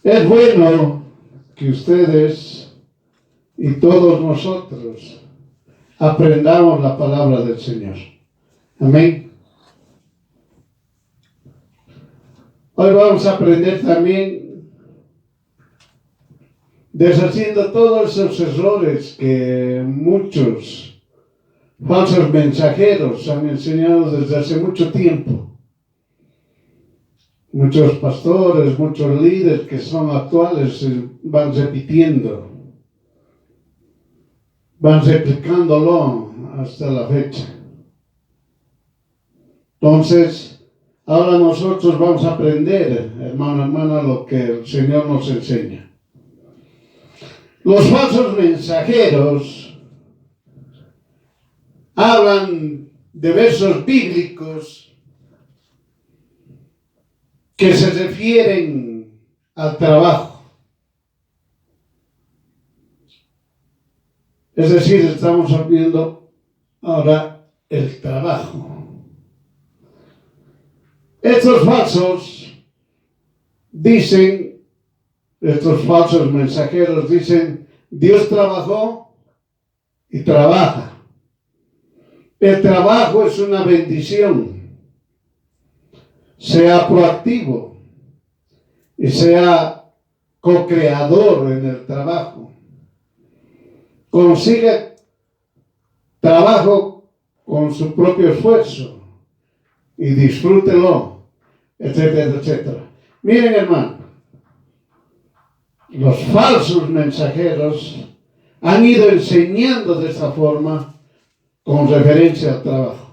Es bueno que ustedes y todos nosotros aprendamos la palabra del Señor. Amén. Hoy vamos a aprender también deshaciendo todos esos errores que muchos falsos mensajeros han enseñado desde hace mucho tiempo. Muchos pastores, muchos líderes que son actuales van repitiendo, van replicándolo hasta la fecha. Entonces, ahora nosotros vamos a aprender, hermano, hermana, lo que el Señor nos enseña. Los falsos mensajeros hablan de versos bíblicos que se refieren al trabajo. Es decir, estamos viendo ahora el trabajo. Estos falsos mensajeros dicen, Dios trabajó y trabaja. El trabajo es una bendición. Sea proactivo y sea co-creador en el trabajo. Consiga trabajo con su propio esfuerzo y disfrútelo, etcétera, etcétera. Miren, hermano, los falsos mensajeros han ido enseñando de esta forma con referencia al trabajo.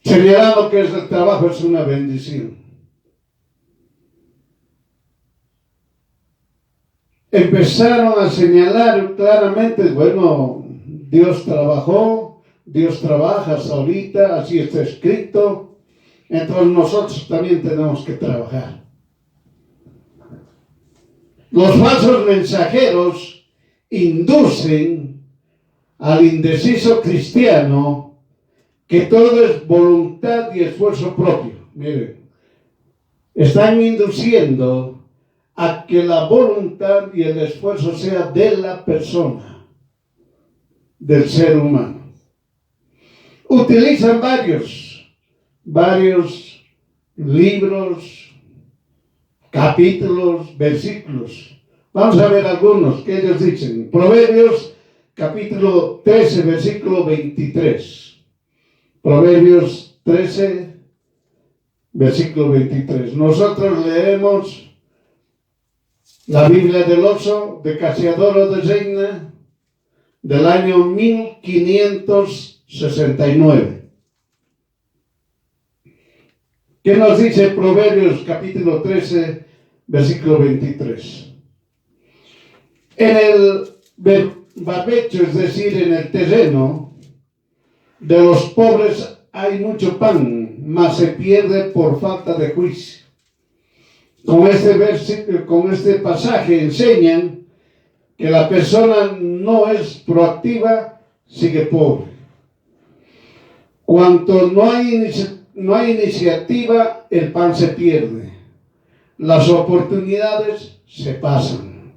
Señalando que el trabajo es una bendición. Empezaron a señalar claramente, bueno, Dios trabajó, Dios trabaja hasta ahorita, así está escrito, entonces nosotros también tenemos que trabajar. Los falsos mensajeros inducen al indeciso cristiano que todo es voluntad y esfuerzo propio. Miren, están induciendo a que la voluntad y el esfuerzo sea de la persona, del ser humano. Utilizan varios libros, capítulos, versículos. Vamos a ver algunos que ellos dicen. Proverbios capítulo 13, versículo 23. Proverbios 13, versículo 23. Nosotros leemos la Biblia del Oso de Casiodoro de Reina del año 1569. ¿Qué nos dice Proverbios capítulo 13, versículo 23? En el barbecho, es decir, en el terreno de los pobres hay mucho pan, mas se pierde por falta de juicio. Con este pasaje enseñan que la persona no es proactiva, sigue pobre. Cuanto no hay iniciativa, el pan se pierde. Las oportunidades se pasan.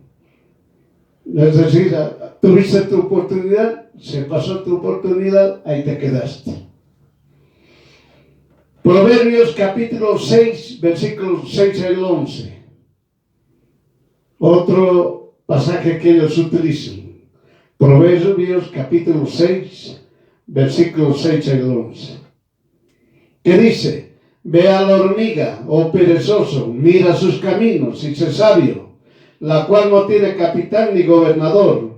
Es decir, tuviste tu oportunidad, se pasó tu oportunidad, ahí te quedaste. Proverbios capítulo 6, versículos 6 al 11. Otro pasaje que ellos utilizan. Proverbios capítulo 6, versículos 6 al 11. Que dice, ve a la hormiga, oh perezoso, mira sus caminos y sé sabio, la cual no tiene capitán ni gobernador,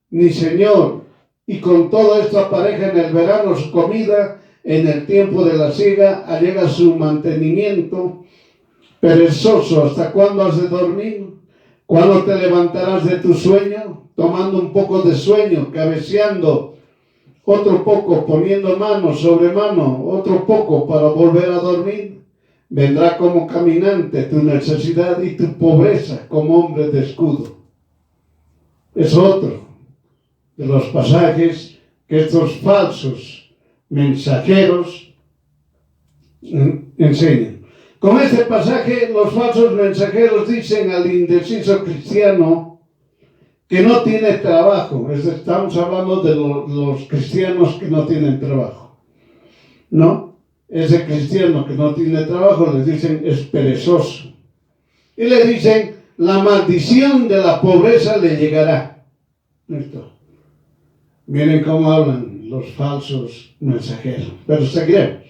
ni señor, y con todo esto apareja en el verano su comida, en el tiempo de la siega allega su mantenimiento. Perezoso, ¿hasta cuándo has de dormir? ¿Cuándo te levantarás de tu sueño? Tomando un poco de sueño, cabeceando, otro poco, poniendo mano sobre mano, otro poco para volver a dormir. Vendrá como caminante tu necesidad y tu pobreza como hombre de escudo. Es otro de los pasajes que estos falsos mensajeros enseñan. Con este pasaje, los falsos mensajeros dicen al indeciso cristiano que no tiene trabajo. Estamos hablando de los cristianos que no tienen trabajo, ¿no? Ese cristiano que no tiene trabajo, les dicen es perezoso. Y le dicen, la maldición de la pobreza le llegará. ¿Listo? Miren cómo hablan los falsos mensajeros. Pero seguiremos.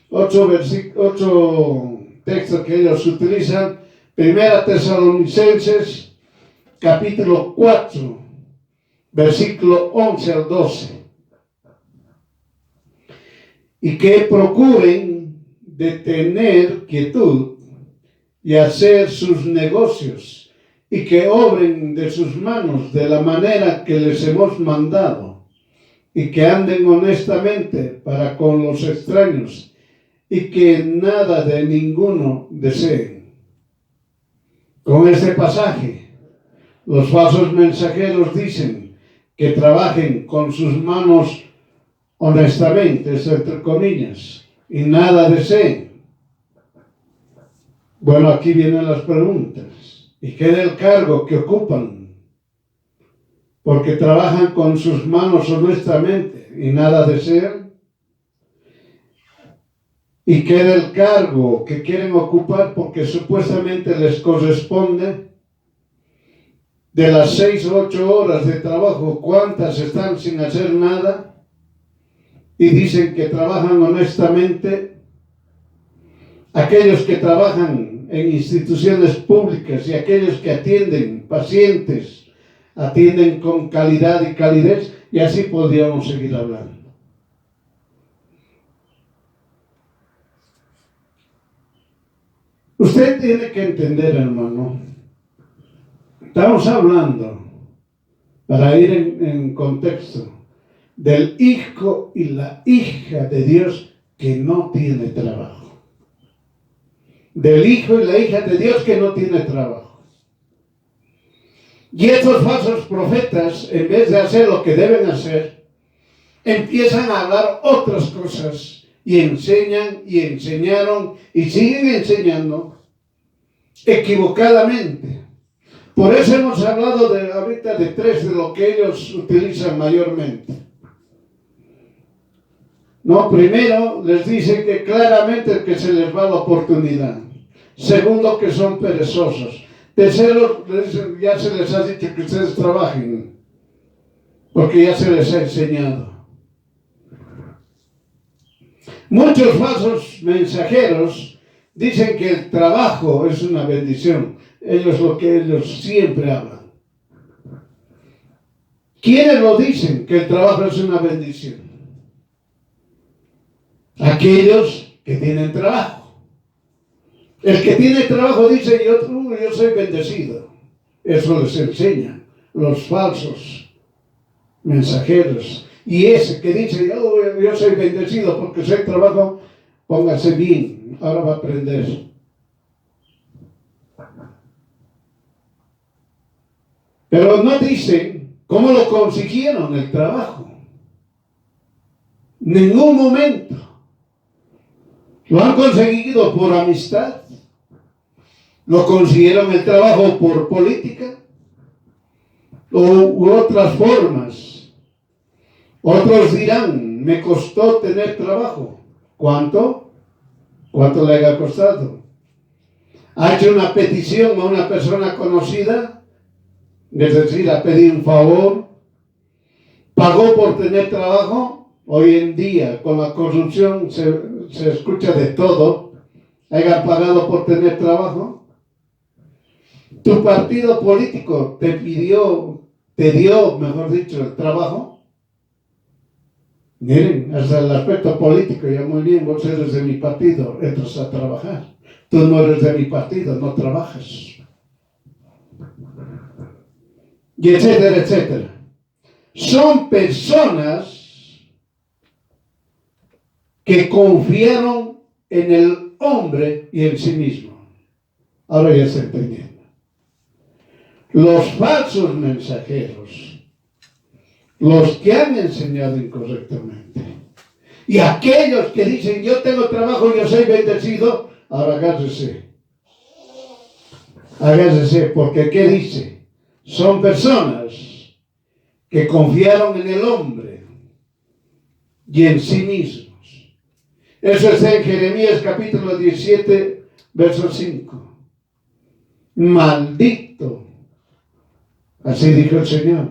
8 textos que ellos utilizan. Primera Tesalonicenses, capítulo 4, versículo 11 al 12. Y que procuren de tener quietud y hacer sus negocios, y que obren de sus manos de la manera que les hemos mandado, y que anden honestamente para con los extraños, y que nada de ninguno deseen. Con este pasaje, los falsos mensajeros dicen que trabajen con sus manos honestamente, entre comillas, y nada deseen. Bueno, aquí vienen las preguntas. ¿Y qué del cargo que ocupan? Porque trabajan con sus manos honestamente y nada desean. ¿Y qué del cargo que quieren ocupar porque supuestamente les corresponde? De las 6 o 8 horas de trabajo, ¿cuántas están sin hacer nada? Y dicen que trabajan honestamente. Aquellos que trabajan en instituciones públicas y aquellos que atienden pacientes, atienden con calidad y calidez, y así podríamos seguir hablando. Usted tiene que entender, hermano, estamos hablando, para ir en contexto, del hijo y la hija de Dios que no tiene trabajo. Del hijo y la hija de Dios que no tiene trabajo. Y estos falsos profetas, en vez de hacer lo que deben hacer, empiezan a hablar otras cosas y enseñan y enseñaron y siguen enseñando equivocadamente. Por eso hemos hablado ahorita de 3 de lo que ellos utilizan mayormente. No, primero les dice que claramente que se les va la oportunidad. Segundo, que son perezosos. Tercero, ya se les ha dicho que ustedes trabajen, porque ya se les ha enseñado. Muchos falsos mensajeros dicen que el trabajo es una bendición. Lo que ellos siempre hablan. ¿Quiénes lo dicen que el trabajo es una bendición? Aquellos que tienen trabajo. El que tiene trabajo dice, yo soy bendecido. Eso les enseñan los falsos mensajeros. Y ese que dice, yo soy bendecido porque soy trabajo, póngase bien, ahora va a aprender. Pero no dicen cómo lo consiguieron el trabajo. Ningún momento. Lo han conseguido por amistad. Lo consiguieron el trabajo por política u otras formas. Otros dirán, me costó tener trabajo. ¿Cuánto? ¿Cuánto le ha costado? ¿Ha hecho una petición a una persona conocida? Es decir, ha pedido un favor. ¿Pagó por tener trabajo? Hoy en día, con la corrupción, se escucha de todo. ¿Hayan pagado por tener trabajo? ¿Tu partido político te dio, mejor dicho, el trabajo? Miren, hasta el aspecto político, ya muy bien, vos eres de mi partido, entras a trabajar. Tú no eres de mi partido, no trabajas. Y etcétera, etcétera. Son personas que confiaron en el hombre y en sí mismo. Ahora ya se entendiendo. Los falsos mensajeros, los que han enseñado incorrectamente, y aquellos que dicen, yo tengo trabajo, yo soy bendecido, Ahora agárrese, porque ¿qué dice? Son personas que confiaron en el hombre y en sí mismos. Eso está en Jeremías capítulo 17, verso 5. Maldito, así dijo el Señor,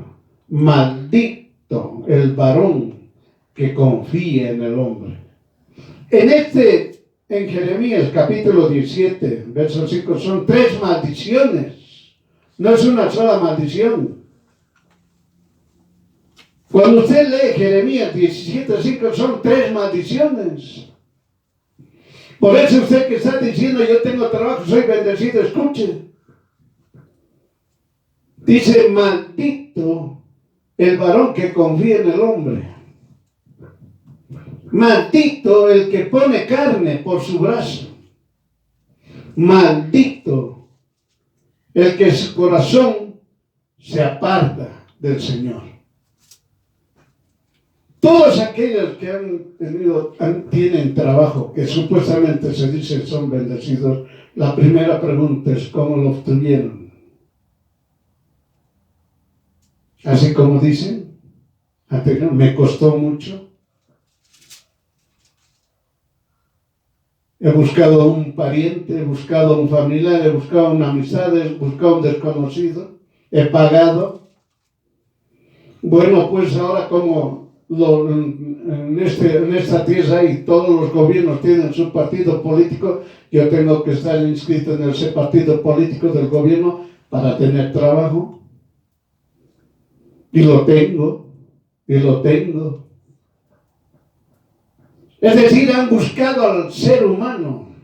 maldito el varón que confía en el hombre. En Jeremías capítulo 17, verso 5, son 3 maldiciones. No es una sola maldición. Cuando usted lee Jeremías 17, 5, son 3 maldiciones. Por eso usted que está diciendo, yo tengo trabajo, soy bendecido, escuche. Dice, maldito el varón que confía en el hombre. Maldito el que pone carne por su brazo. Maldito el que su corazón se aparta del Señor. Todos aquellos que tienen trabajo, que supuestamente se dice son bendecidos, la primera pregunta es ¿cómo lo obtuvieron? Así como dicen, me costó mucho. He buscado un pariente, he buscado un familiar, he buscado una amistad, he buscado un desconocido, he pagado. Bueno, pues ahora como en esta tierra y todos los gobiernos tienen su partido político, yo tengo que estar inscrito en ese partido político del gobierno para tener trabajo. Y lo tengo. Es decir, han buscado al ser humano.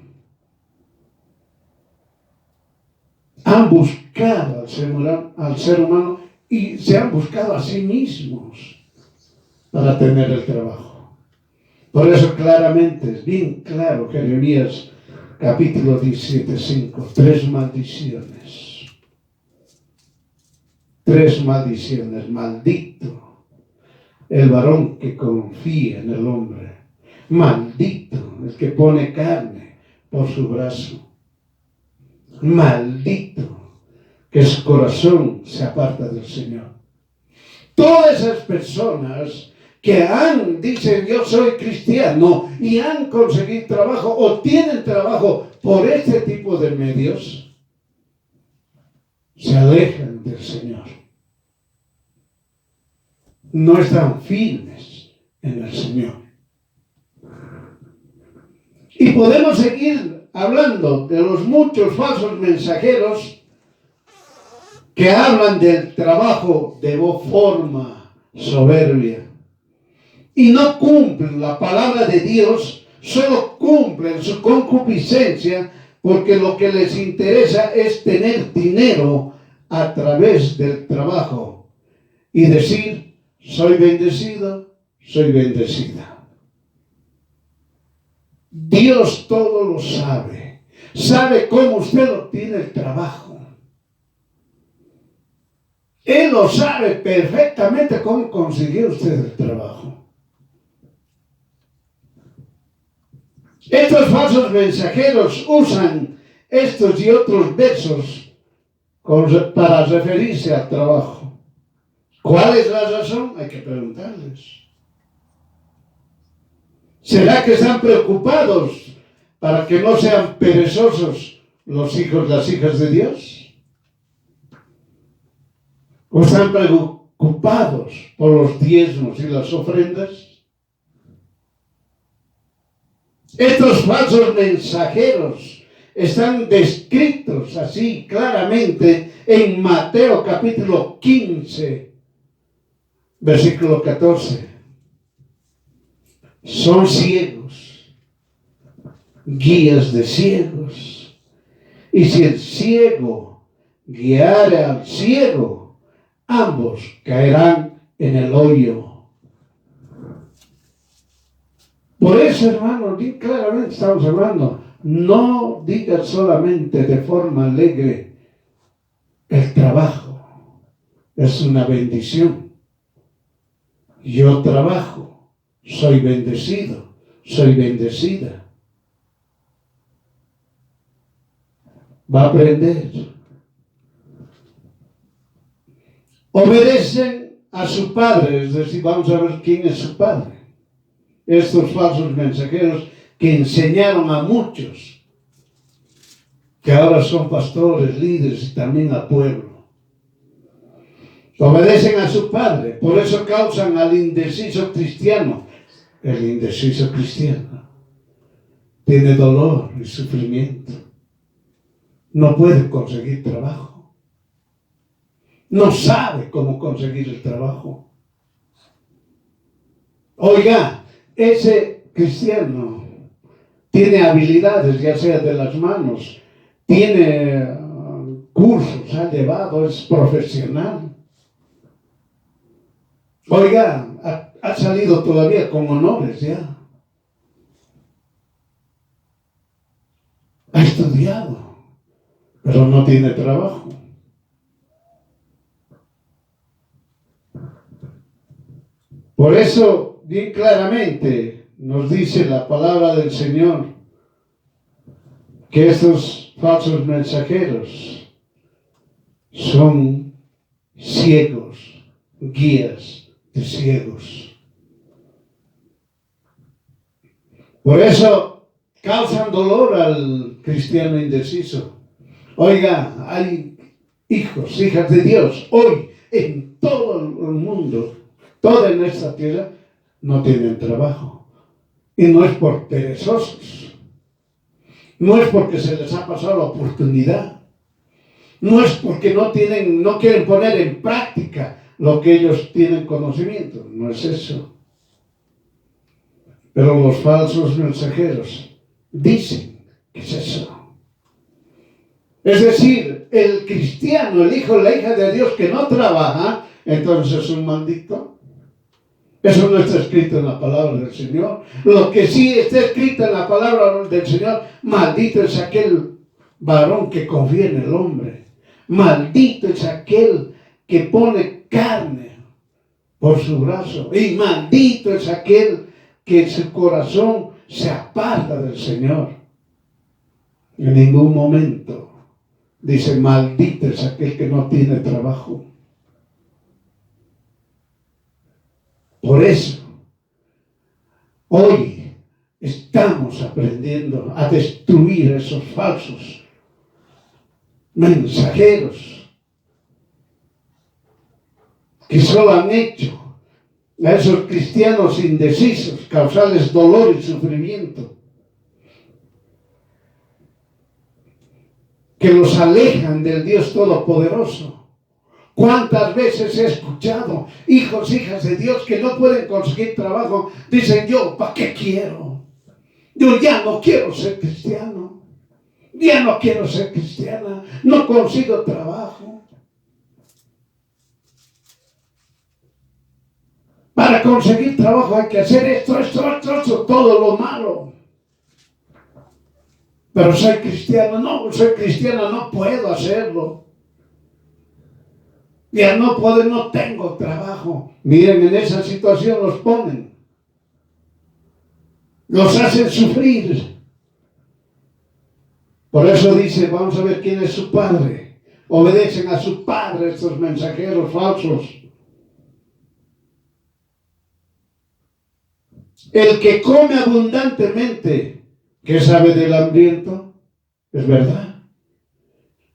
Han buscado al ser humano y se han buscado a sí mismos para tener el trabajo. Por eso claramente, es bien claro, Jeremías capítulo 17, 5, 3 maldiciones. 3 maldiciones. Maldito el varón que confía en el hombre. Maldito el que pone carne por su brazo. Maldito que su corazón se aparta del Señor. Todas esas personas que dicen yo soy cristiano y han conseguido trabajo o tienen trabajo por este tipo de medios, se alejan del Señor. No están firmes en el Señor. Y podemos seguir hablando de los muchos falsos mensajeros que hablan del trabajo de forma soberbia y no cumplen la palabra de Dios, solo cumplen su concupiscencia porque lo que les interesa es tener dinero a través del trabajo y decir, soy bendecido, soy bendecida. Dios todo lo sabe. Sabe cómo usted obtiene el trabajo. Él lo sabe perfectamente cómo consiguió usted el trabajo. Estos falsos mensajeros usan estos y otros versos para referirse al trabajo. ¿Cuál es la razón? Hay que preguntarles. ¿Será que están preocupados para que no sean perezosos los hijos, las hijas de Dios? ¿O están preocupados por los diezmos y las ofrendas? Estos falsos mensajeros están descritos así claramente en Mateo capítulo 15, versículo 14. Son ciegos, guías de ciegos. Y si el ciego guiare al ciego, ambos caerán en el hoyo. Por eso, hermano, claramente estamos hablando, no digas solamente de forma alegre, el trabajo es una bendición. Yo trabajo, soy bendecido, soy bendecida. va a aprender. Obedecen a su padre, es decir, vamos a ver quién es su padre. Estos falsos mensajeros que enseñaron a muchos, que ahora son pastores, líderes y también al pueblo. Obedecen a su padre, por eso causan al indeciso cristiano. El indeciso cristiano tiene dolor y sufrimiento. No puede conseguir trabajo. No sabe cómo conseguir el trabajo. Oiga, ese cristiano tiene habilidades, ya sea de las manos, tiene cursos, ha llevado, es profesional. Oiga, ha salido todavía con honores ya. Ha estudiado, pero no tiene trabajo. Por eso, bien claramente, nos dice la palabra del Señor que estos falsos mensajeros son ciegos, guías de ciegos. Por eso causan dolor al cristiano indeciso. Oiga, hay hijos, hijas de Dios, hoy en todo el mundo, toda en esta tierra, no tienen trabajo. Y no es por perezosos. No es porque se les ha pasado la oportunidad. No es porque no quieren poner en práctica lo que ellos tienen conocimiento. No es eso. Pero los falsos mensajeros dicen que es eso. Es decir, el cristiano, el hijo o la hija de Dios que no trabaja, entonces es un maldito. Eso no está escrito en la palabra del Señor. Lo que sí está escrito en la palabra del Señor, maldito es aquel varón que confía en el hombre. Maldito es aquel que pone carne por su brazo. Y maldito es aquel que su corazón se aparta del Señor. En ningún momento dice maldito es aquel que no tiene trabajo. Por eso, hoy estamos aprendiendo a destruir esos falsos mensajeros que solo han hecho a esos cristianos indecisos causarles dolor y sufrimiento, que los alejan del Dios Todopoderoso. ¿Cuántas veces he escuchado hijos, hijas de Dios que no pueden conseguir trabajo? Dicen, yo, ¿para qué quiero? Yo ya no quiero ser cristiano. Ya no quiero ser cristiana. No consigo trabajo. Para conseguir trabajo hay que hacer esto, todo lo malo. Pero soy cristiano. No, soy cristiana, no puedo hacerlo. Ya no puedo, no tengo trabajo. Miren, en esa situación los ponen. Los hacen sufrir. Por eso dice, vamos a ver quién es su padre. Obedecen a su padre estos mensajeros falsos. El que come abundantemente, ¿qué sabe del hambriento? Es verdad.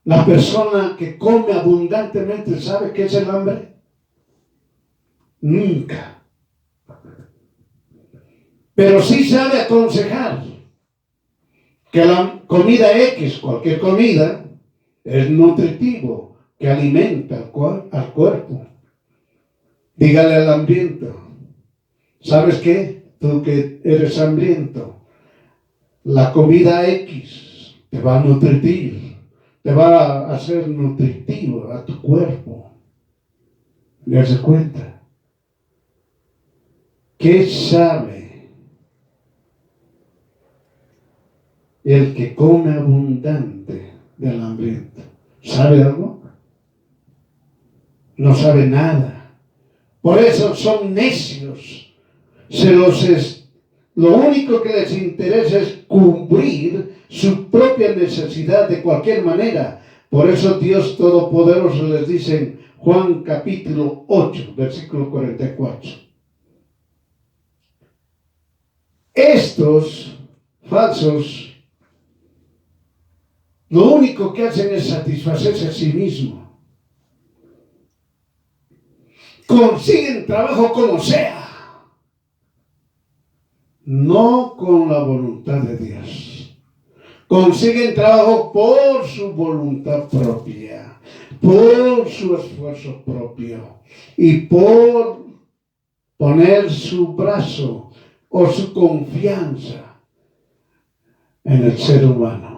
La persona que come abundantemente, ¿sabe qué es el hambre? Nunca. Pero sí sabe aconsejar que la comida X, cualquier comida, es nutritivo, que alimenta al cuerpo. Dígale al hambriento, ¿sabes qué? Tú que eres hambriento, la comida X te va a nutrir. Te va a hacer nutritivo a tu cuerpo. ¿Le das cuenta? ¿Qué sabe el que come abundante del hambriento? ¿Sabe algo? No sabe nada. Por eso son necios. Lo único que les interesa es cubrir su propia necesidad de cualquier manera. Por eso Dios Todopoderoso les dice en Juan capítulo 8, versículo 44. Estos falsos lo único que hacen es satisfacerse a sí mismos. Consiguen trabajo como sea, no con la voluntad de Dios. Consiguen trabajo por su voluntad propia, por su esfuerzo propio y por poner su brazo o su confianza en el ser humano.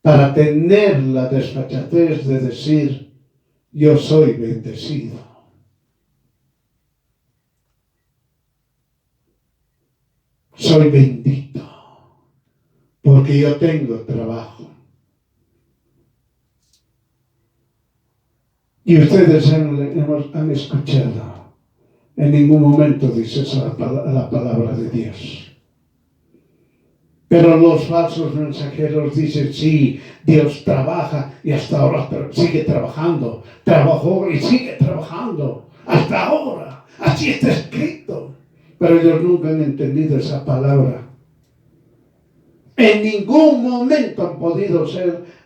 Para tener la desfachatez de decir, yo soy bendecido. Soy bendito, porque yo tengo trabajo. Y ustedes han escuchado, en ningún momento dice eso la palabra de Dios. Pero los falsos mensajeros dicen, sí, Dios trabaja y hasta ahora sigue trabajando. Trabajó y sigue trabajando hasta ahora. Así está escrito. Pero ellos nunca han entendido esa palabra. En ningún momento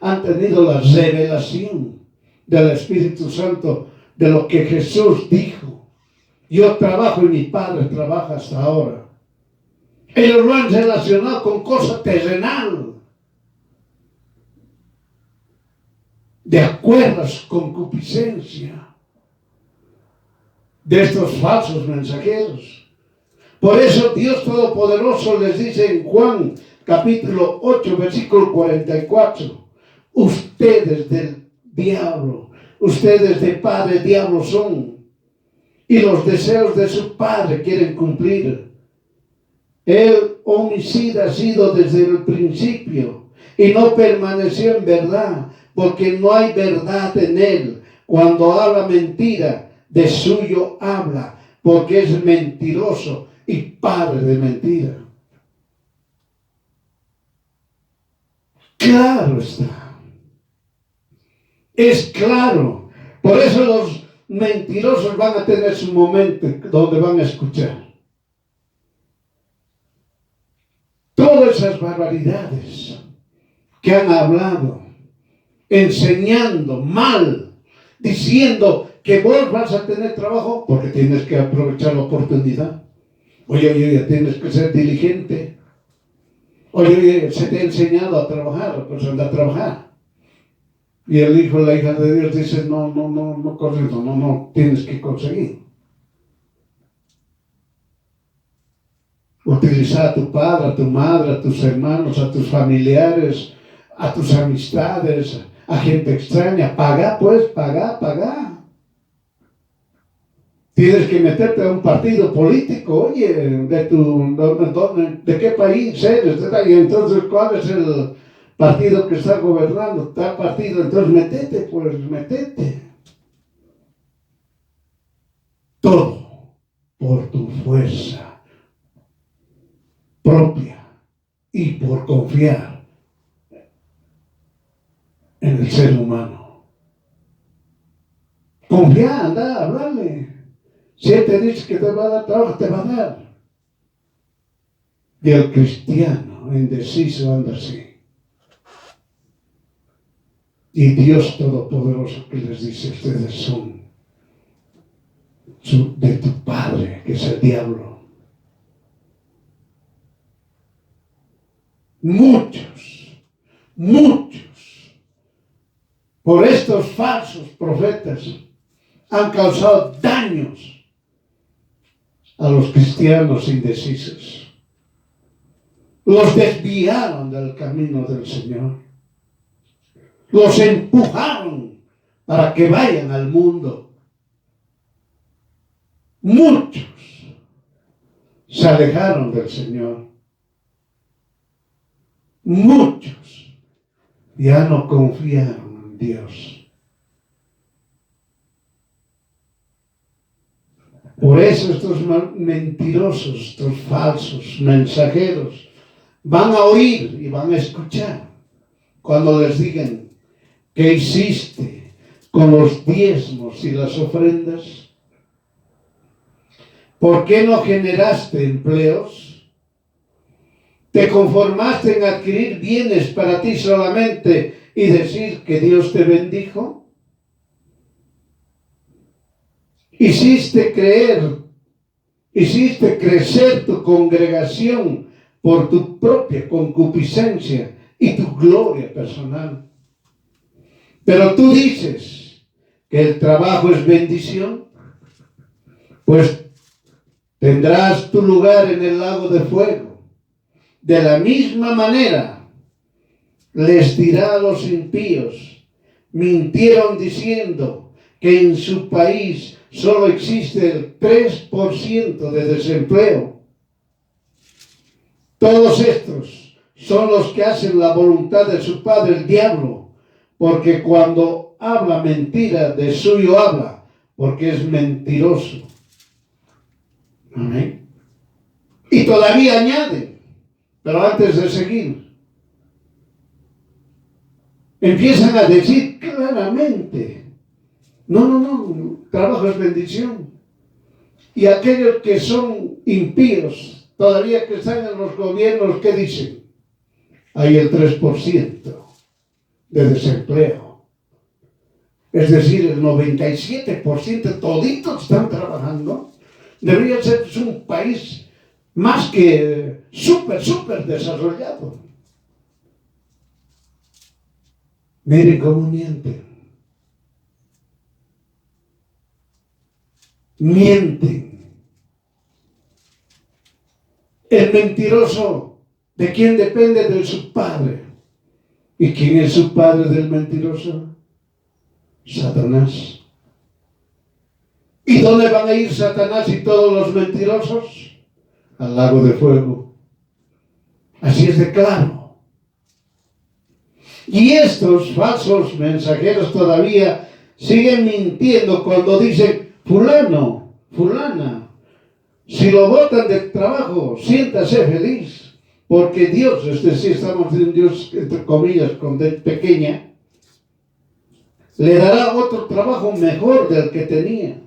han tenido la revelación del Espíritu Santo de lo que Jesús dijo. Yo trabajo y mi Padre trabaja hasta ahora. Ellos lo han relacionado con cosa terrenal, de acuerdo a su concupiscencia de estos falsos mensajeros. Por eso Dios Todopoderoso les dice en Juan capítulo 8, versículo 44, ustedes del diablo, ustedes de padre diablo son, y los deseos de su padre quieren cumplir. El homicida ha sido desde el principio y no permaneció en verdad, porque no hay verdad en él. Cuando habla mentira, de suyo habla, porque es mentiroso y padre de mentira. Claro está. Es claro. Por eso los mentirosos van a tener su momento donde van a escuchar todas esas barbaridades que han hablado, enseñando mal, diciendo que vos vas a tener trabajo porque tienes que aprovechar la oportunidad. Oye, tienes que ser diligente. Oye, se te ha enseñado a trabajar, pues anda a trabajar. Y el hijo, la hija de Dios dice, no, correcto, no, tienes que conseguir. Utilizar a tu padre, a tu madre, a tus hermanos, a tus familiares, a tus amistades, a gente extraña. Paga, pues, paga. Tienes que meterte a un partido político, oye, ¿de qué país eres? Y entonces, ¿cuál es el partido que está gobernando? Tal partido, entonces métete. Todo por tu fuerza propia y por confiar en el ser humano. Confía, anda, háblale. Si él te dice que te va a dar trabajo, te va a dar. Y el cristiano indeciso anda así. Y Dios Todopoderoso que les dice, ustedes son de tu padre, que es el diablo. Muchos, por estos falsos profetas han causado daños a los cristianos indecisos. Los desviaron del camino del Señor. Los empujaron para que vayan al mundo. Muchos se alejaron del Señor. Muchos ya no confiaron en Dios. Por eso estos mentirosos, estos falsos mensajeros, van a oír y van a escuchar cuando les digan: ¿qué hiciste con los diezmos y las ofrendas? ¿Por qué no generaste empleos? ¿Te conformaste en adquirir bienes para ti solamente y decir que Dios te bendijo? Hiciste crecer tu congregación por tu propia concupiscencia y tu gloria personal. Pero tú dices que el trabajo es bendición, pues tendrás tu lugar en el lago de fuego. De la misma manera les dirá a los impíos: mintieron diciendo que en su país solo existe el 3% de desempleo. Todos estos son los que hacen la voluntad de su padre el diablo, porque cuando habla mentira, de suyo habla, porque es mentiroso. Amén. Y todavía añade, pero antes de seguir, empiezan a decir claramente: no, trabajo es bendición. Y aquellos que son impíos, todavía que están en los gobiernos, ¿qué dicen? Hay el 3% de desempleo. Es decir, el 97% toditos están trabajando. Debería ser un país más que súper desarrollado. Miren cómo mienten. Mienten. El mentiroso, ¿de quién depende? De su padre. ¿Y quién es su padre del mentiroso? Satanás. ¿Y dónde van a ir Satanás y todos los mentirosos? Al lago de fuego. Así es de claro. Y estos falsos mensajeros todavía siguen mintiendo cuando dicen: fulano, fulana, si lo botan del trabajo, siéntase feliz, porque Dios, es decir, estamos en Dios entre comillas con D pequeña, le dará otro trabajo mejor del que tenía.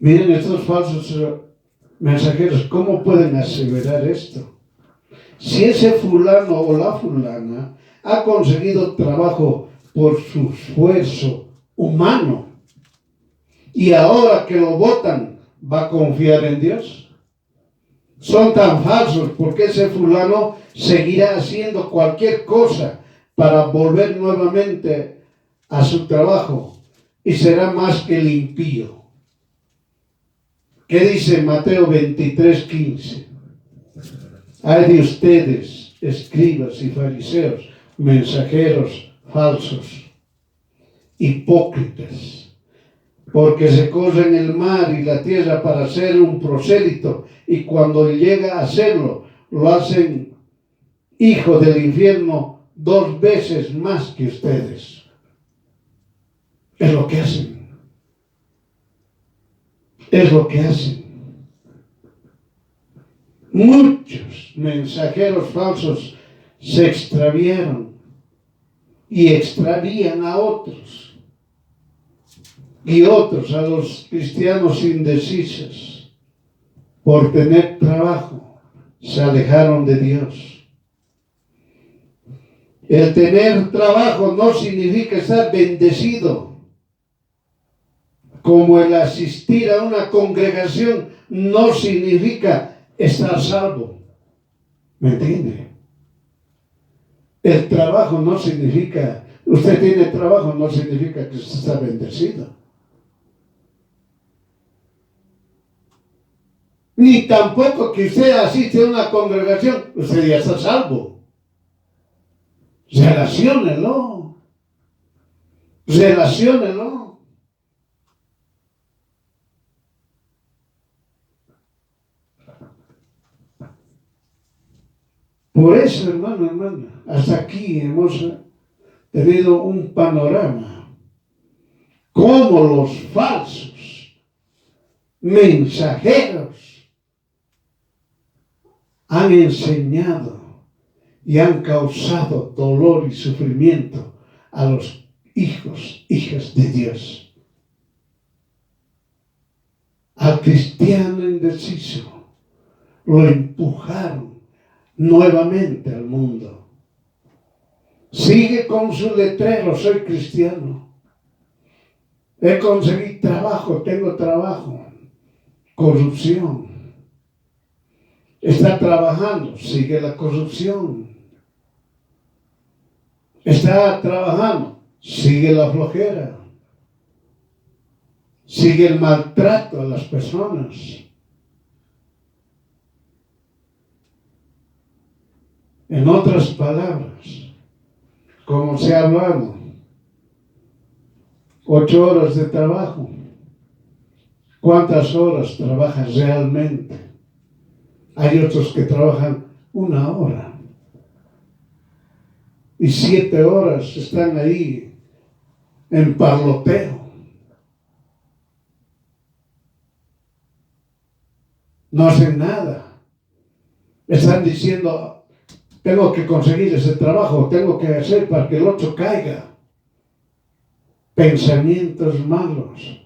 Miren estos falsos mensajeros, ¿cómo pueden aseverar esto? Si ese fulano o la fulana ha conseguido trabajo por su esfuerzo humano y ahora que lo botan, ¿va a confiar en Dios? Son tan falsos porque ese fulano seguirá haciendo cualquier cosa para volver nuevamente a su trabajo y será más que el impío. ¿Qué dice Mateo 23:15? Hay de ustedes, escribas y fariseos, mensajeros falsos, hipócritas, porque se corren el mar y la tierra para ser un prosélito, y cuando llega a hacerlo, lo hacen hijo del infierno 2 veces más que ustedes. Es lo que hacen. Es lo que hacen. Muchos mensajeros falsos se extraviaron y extravían a otros. Y otros, a los cristianos indecisos, por tener trabajo, se alejaron de Dios. El tener trabajo no significa estar bendecido. Como el asistir a una congregación no significa estar salvo. ¿Me entiende? El trabajo no significa, usted tiene trabajo, no significa que usted está bendecido. Ni tampoco que usted asiste a una congregación, usted ya está salvo. Relaciónelo. Relaciónelo. Por eso, hermana, hasta aquí hemos tenido un panorama. Cómo los falsos mensajeros han enseñado y han causado dolor y sufrimiento a los hijas de Dios. Al cristiano indeciso lo empujaron nuevamente al mundo. Sigue con su letrero, soy cristiano. He conseguido trabajo, tengo trabajo. Corrupción. Está trabajando, sigue la corrupción. Está trabajando, sigue la flojera. Sigue el maltrato a las personas. En otras palabras, como se ha hablado, 8 horas de trabajo. ¿Cuántas horas trabajas realmente? Hay otros que trabajan 1 hora. Y 7 horas están ahí en parloteo. No hacen nada. Están diciendo, tengo que conseguir ese trabajo, tengo que hacer para que el otro caiga. Pensamientos malos.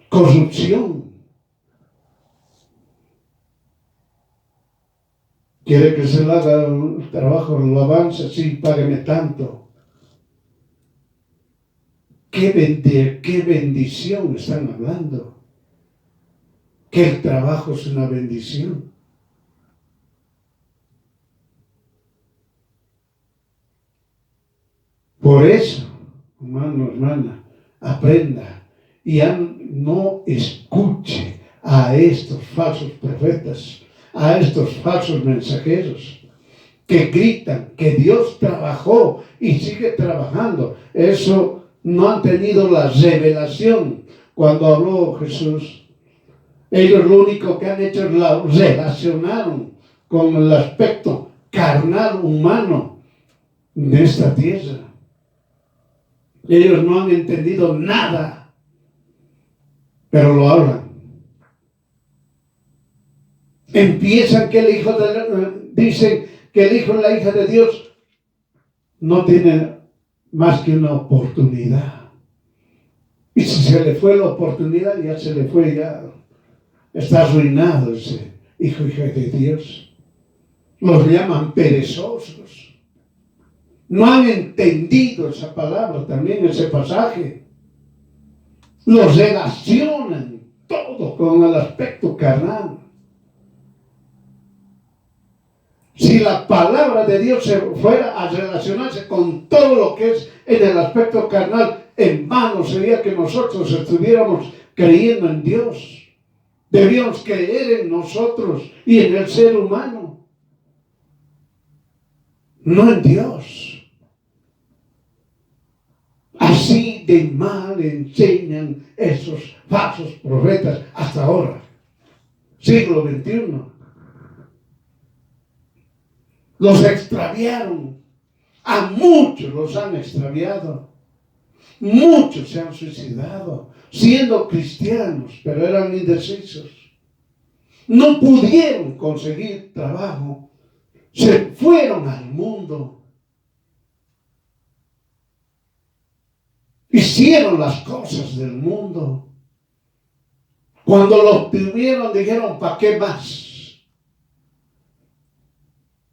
Corrupción. Quiere que se le haga el trabajo, lo avance, sí, págueme tanto. ¿Qué bendición están hablando? Que el trabajo es una bendición. Por eso, hermano, hermana, aprenda y no escuche a estos falsos profetas, a estos falsos mensajeros que gritan que Dios trabajó y sigue trabajando. Eso no han tenido la revelación cuando habló Jesús. Ellos lo único que han hecho es la relacionaron con el aspecto carnal humano de esta tierra. Ellos no han entendido nada, pero lo hablan. Empiezan que el hijo dicen que el hijo y la hija de Dios no tiene más que una oportunidad. Y si se le fue la oportunidad, ya se le fue, ya está arruinado ese hijo y hija de Dios. Los llaman perezosos. No han entendido esa palabra, también ese pasaje. Los relacionan todo con el aspecto carnal. Si la palabra de Dios se fuera a relacionarse con todo lo que es en el aspecto carnal, en vano sería que nosotros estuviéramos creyendo en Dios. Debíamos creer en nosotros y en el ser humano, no en Dios. Así de mal enseñan esos falsos profetas hasta ahora, siglo XXI. Los extraviaron, a muchos los han extraviado, muchos se han suicidado siendo cristianos, pero eran indecisos, no pudieron conseguir trabajo, se fueron al mundo, hicieron las cosas del mundo. Cuando lo obtuvieron dijeron, ¿para qué más?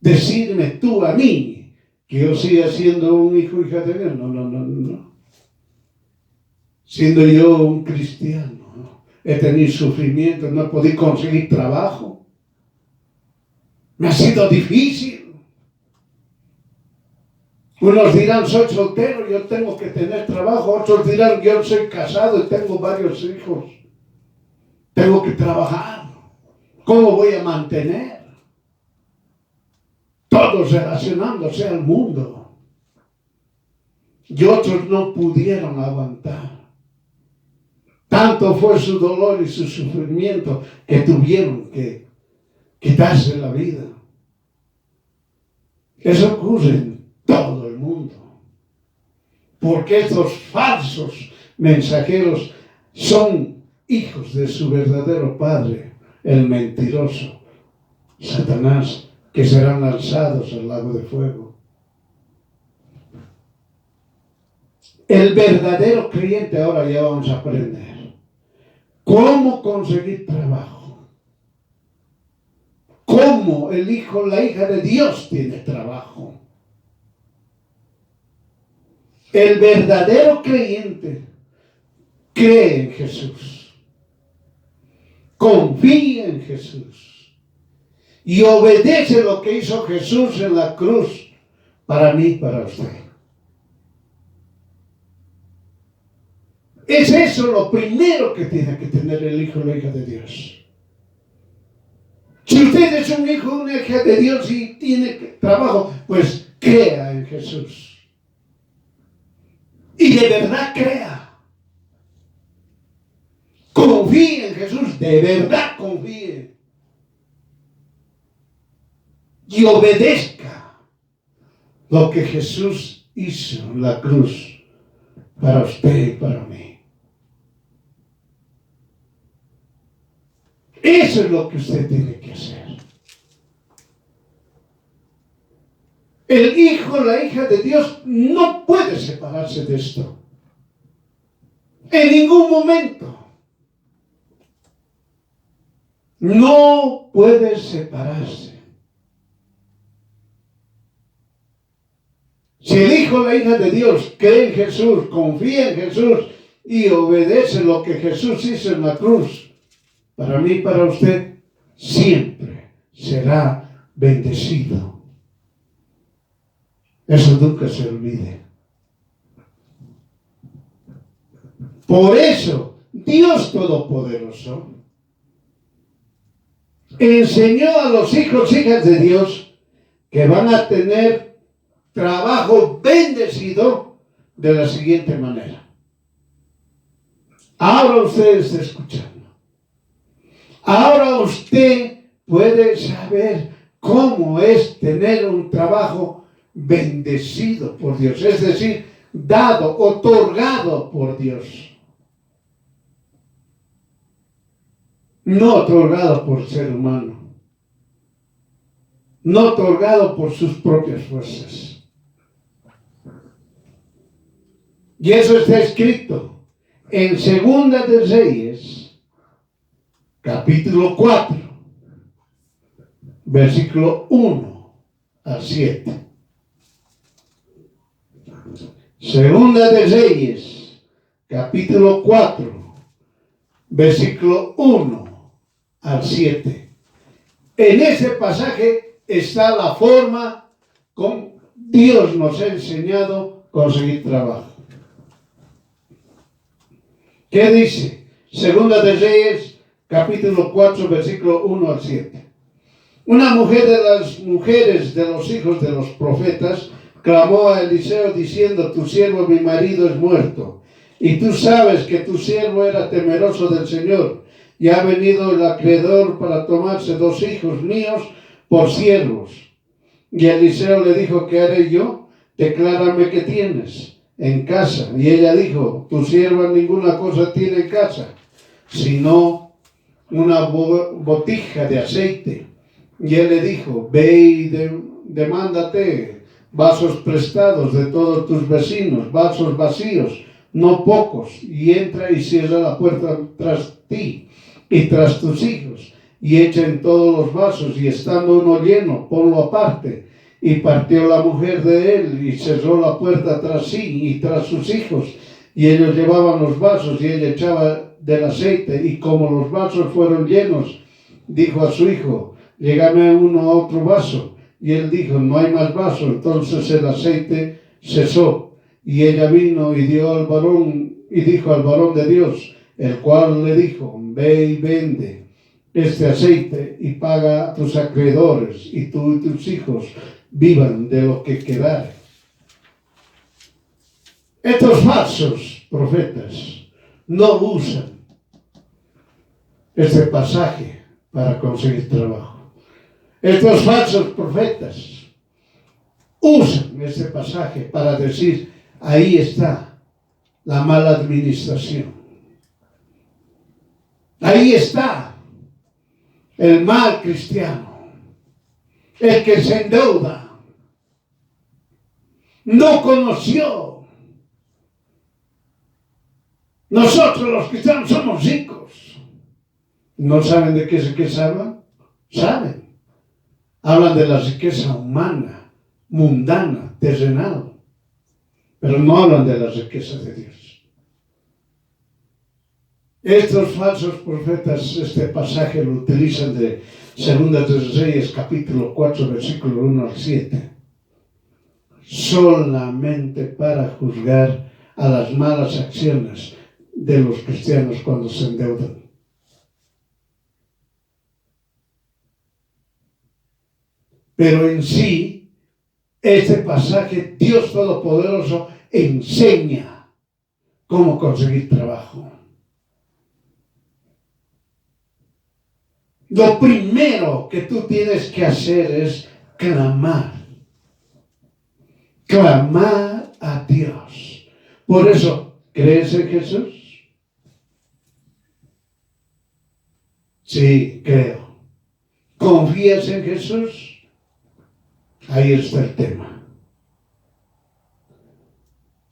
Decirme tú a mí que yo siga siendo un hijo hija de Dios. No. Siendo yo un cristiano, ¿no? He tenido sufrimiento, no he podido conseguir trabajo. Me ha sido difícil. Unos dirán, soy soltero, yo tengo que tener trabajo. Otros dirán, yo soy casado y tengo varios hijos. Tengo que trabajar. ¿Cómo voy a mantener? Todos relacionándose al mundo. Y otros no pudieron aguantar. Tanto fue su dolor y su sufrimiento que tuvieron que quitarse la vida. Eso ocurre en todo el mundo. Porque estos falsos mensajeros son hijos de su verdadero padre, el mentiroso, Satanás, que serán lanzados al lago de fuego. El verdadero creyente, ahora ya vamos a aprender cómo conseguir trabajo, cómo el hijo, la hija de Dios tiene trabajo. El verdadero creyente cree en Jesús, confía en Jesús y obedece lo que hizo Jesús en la cruz para mí y para usted. Es eso lo primero que tiene que tener el hijo o la hija de Dios. Si usted es un hijo o una hija de Dios y tiene trabajo, pues crea en Jesús. Y de verdad crea. Confíe en Jesús, de verdad confíe. Y obedezca lo que Jesús hizo en la cruz para usted y para mí. Eso es lo que usted tiene que hacer. El hijo o la hija de Dios no puede separarse de esto. En ningún momento. No puede separarse. Si el hijo o la hija de Dios cree en Jesús, confía en Jesús y obedece lo que Jesús hizo en la cruz, para mí y para usted, siempre será bendecido. Eso nunca se olvide. Por eso, Dios Todopoderoso enseñó a los hijos e hijas de Dios que van a tener trabajo bendecido de la siguiente manera. Ahora usted está escuchando. Ahora usted puede saber cómo es tener un trabajo bendecido por Dios, es decir, dado, otorgado por Dios. No otorgado por ser humano, no otorgado por sus propias fuerzas. Y eso está escrito en Segunda de Reyes, capítulo 4, versículo 1 al 7. Segunda de Reyes, capítulo 4, versículo 1 al 7. En ese pasaje está la forma como Dios nos ha enseñado a conseguir trabajo. ¿Qué dice? Segunda de Reyes, capítulo 4, versículo 1 al 7. Una mujer de las mujeres de los hijos de los profetas clamó a Eliseo diciendo: tu siervo mi marido es muerto, y tú sabes que tu siervo era temeroso del Señor, y ha venido el acreedor para tomarse 2 hijos míos por siervos. Y Eliseo le dijo: ¿qué haré yo? Declárame qué tienes en casa. Y ella dijo: tu sierva ninguna cosa tiene en casa, sino una botija de aceite. Y él le dijo: ve y demándate vasos prestados de todos tus vecinos, vasos vacíos, no pocos, y entra y cierra la puerta tras ti y tras tus hijos, y echa en todos los vasos, y estando uno lleno, ponlo aparte. Y partió la mujer de él y cerró la puerta tras sí y tras sus hijos, y ellos llevaban los vasos, y ella echaba del aceite, y como los vasos fueron llenos, dijo a su hijo: llégame otro vaso. Y él dijo: no hay más vaso. Entonces el aceite cesó, y ella vino y dio al varón, y dijo al varón de Dios, el cual le dijo: ve y vende este aceite y paga a tus acreedores, y tú y tus hijos vivan de lo que quedare. Estos falsos profetas no usan este pasaje para conseguir trabajo. Estos falsos profetas usan este pasaje para decir: ahí está la mala administración. Ahí está el mal cristiano, el que se endeuda. No conoció. Nosotros los cristianos somos ricos. ¿No saben de qué riqueza hablan? Saben. Hablan de la riqueza humana, mundana, terrenal. Pero no hablan de la riqueza de Dios. Estos falsos profetas, este pasaje lo utilizan de Segunda de Reyes, capítulo 4, versículo 1 al 7. Solamente para juzgar a las malas acciones de los cristianos cuando se endeudan. Pero en sí, este pasaje, Dios Todopoderoso enseña cómo conseguir trabajo. Lo primero que tú tienes que hacer es clamar. Clamar a Dios. Por eso, ¿crees en Jesús? Sí, creo. ¿Confías en Jesús? Ahí está el tema.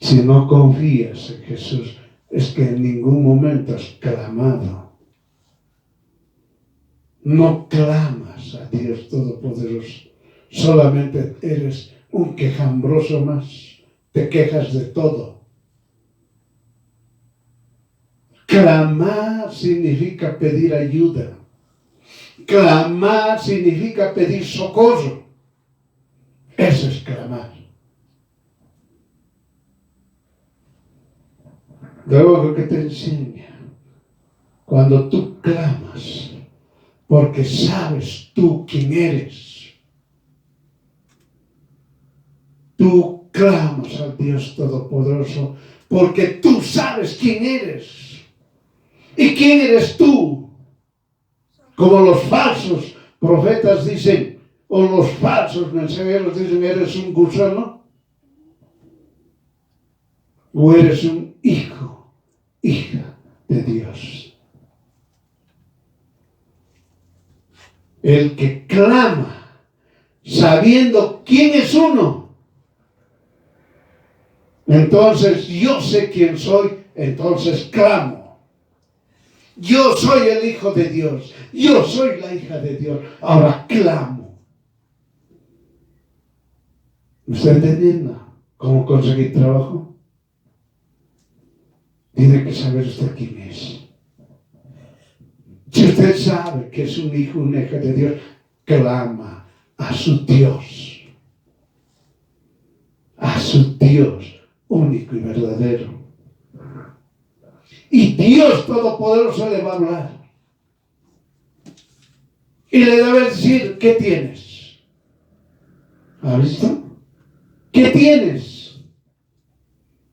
Si no confías en Jesús, es que en ningún momento has clamado. No clamas a Dios Todopoderoso. Solamente eres un quejambroso más. Te quejas de todo. Clamar significa pedir ayuda. Clamar significa pedir socorro. Eso es clamar. Luego que te enseña, cuando tú clamas, porque sabes tú quién eres, tú clamas al Dios Todopoderoso, porque tú sabes quién eres. ¿Y quién eres tú? Como los falsos profetas dicen, o los falsos mensajeros dicen, ¿eres un gusano? ¿O eres un hijo, hija de Dios? El que clama, sabiendo quién es uno. Entonces, yo sé quién soy, entonces clamo. Yo soy el hijo de Dios. Yo soy la hija de Dios. Ahora clamo. ¿Me está entendiendo cómo conseguir trabajo? Tiene que saber usted quién es. Si usted sabe que es un hijo, una hija de Dios, clama a su Dios. A su Dios único y verdadero. Y Dios Todopoderoso le va a hablar. Y le debe decir, ¿qué tienes? ¿Ha visto? ¿Qué tienes?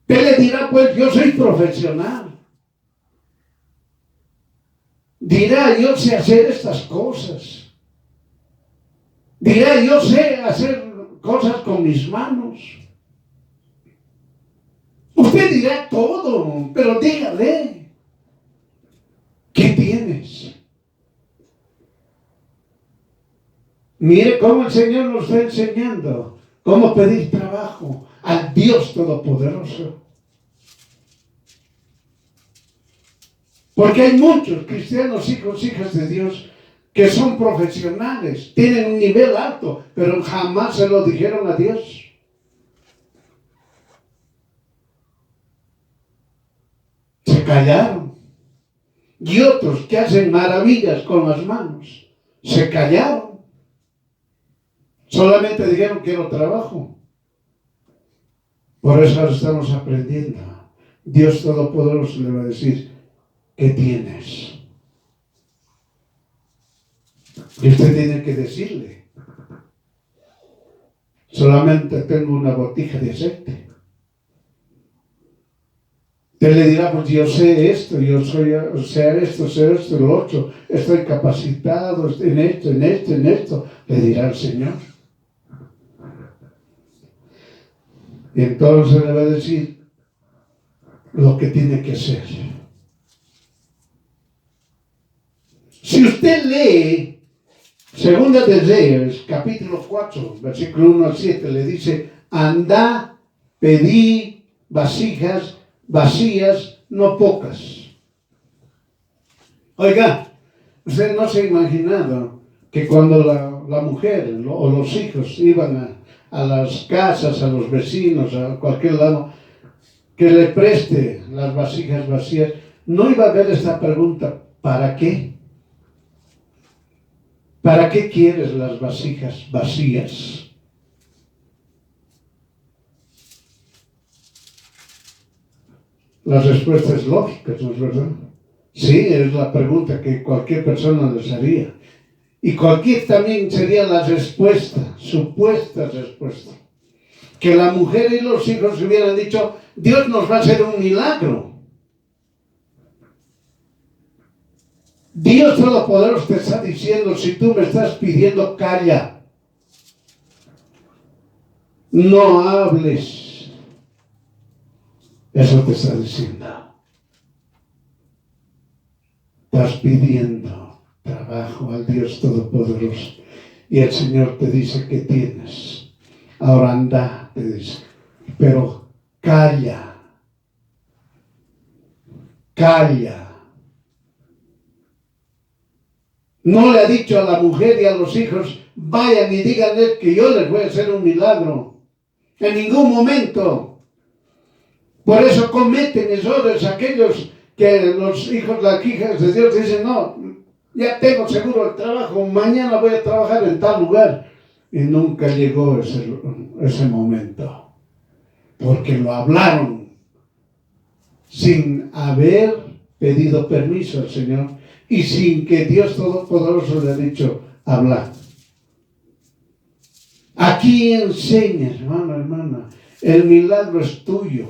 Él le dirá, pues yo soy profesional. Dirá, yo sé hacer estas cosas. Dirá, yo sé hacer cosas con mis manos. Usted dirá todo, pero dígale, ¿qué tienes? Mire cómo el Señor nos está enseñando cómo pedir trabajo al Dios Todopoderoso. Porque hay muchos cristianos, hijos, hijas de Dios, que son profesionales, tienen un nivel alto, pero jamás se lo dijeron a Dios. Se callaron. Y otros que hacen maravillas con las manos, se callaron. Solamente dijeron quiero trabajo. Por eso ahora estamos aprendiendo. Dios Todopoderoso le va a decir, ¿qué tienes? Y usted tiene que decirle, solamente tengo una botija de aceite. Él le dirá, pues yo sé esto, sé esto, lo otro, estoy capacitado en esto, le dirá el Señor. Y entonces le va a decir lo que tiene que hacer. usted lee Segunda de Reyes, capítulo 4, versículo 1 al 7, le dice, anda, pedí vasijas vacías, no pocas. Oiga, usted no se ha imaginado que cuando la mujer o los hijos iban a las casas, a los vecinos, a cualquier lado, que le preste las vasijas vacías, no iba a haber esta pregunta, ¿para qué? ¿Para qué quieres las vasijas vacías? La respuesta es lógica, ¿no es verdad? Sí, es la pregunta que cualquier persona les haría. Y cualquier también sería la respuesta, supuesta respuesta. Que la mujer y los hijos hubieran dicho, Dios nos va a hacer un milagro. Dios Todopoderoso te está diciendo, si tú me estás pidiendo, calla. No hables. Eso te está diciendo. Estás pidiendo trabajo al Dios Todopoderoso. Y el Señor te dice que tienes. Ahora anda, te dice. Pero calla. Calla. No le ha dicho a la mujer y a los hijos, vayan y díganle que yo les voy a hacer un milagro. En ningún momento. Por eso cometen errores aquellos que los hijos, las hijas de Dios dicen, no, ya tengo seguro el trabajo, mañana voy a trabajar en tal lugar. Y nunca llegó ese momento. Porque lo hablaron sin haber pedido permiso al Señor. Y sin que Dios Todopoderoso le haya dicho, habla. Aquí enseña, hermano, hermana, el milagro es tuyo.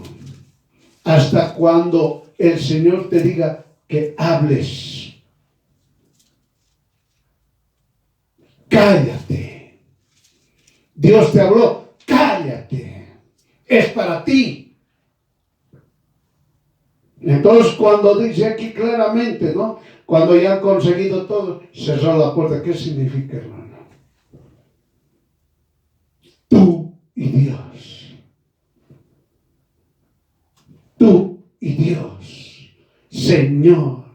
Hasta cuando el Señor te diga que hables. Cállate. Dios te habló, cállate. Es para ti. Entonces cuando dice aquí claramente, ¿no? Cuando ya han conseguido todo, cerró la puerta. ¿Qué significa, hermano? Tú y Dios. Tú y Dios. Señor,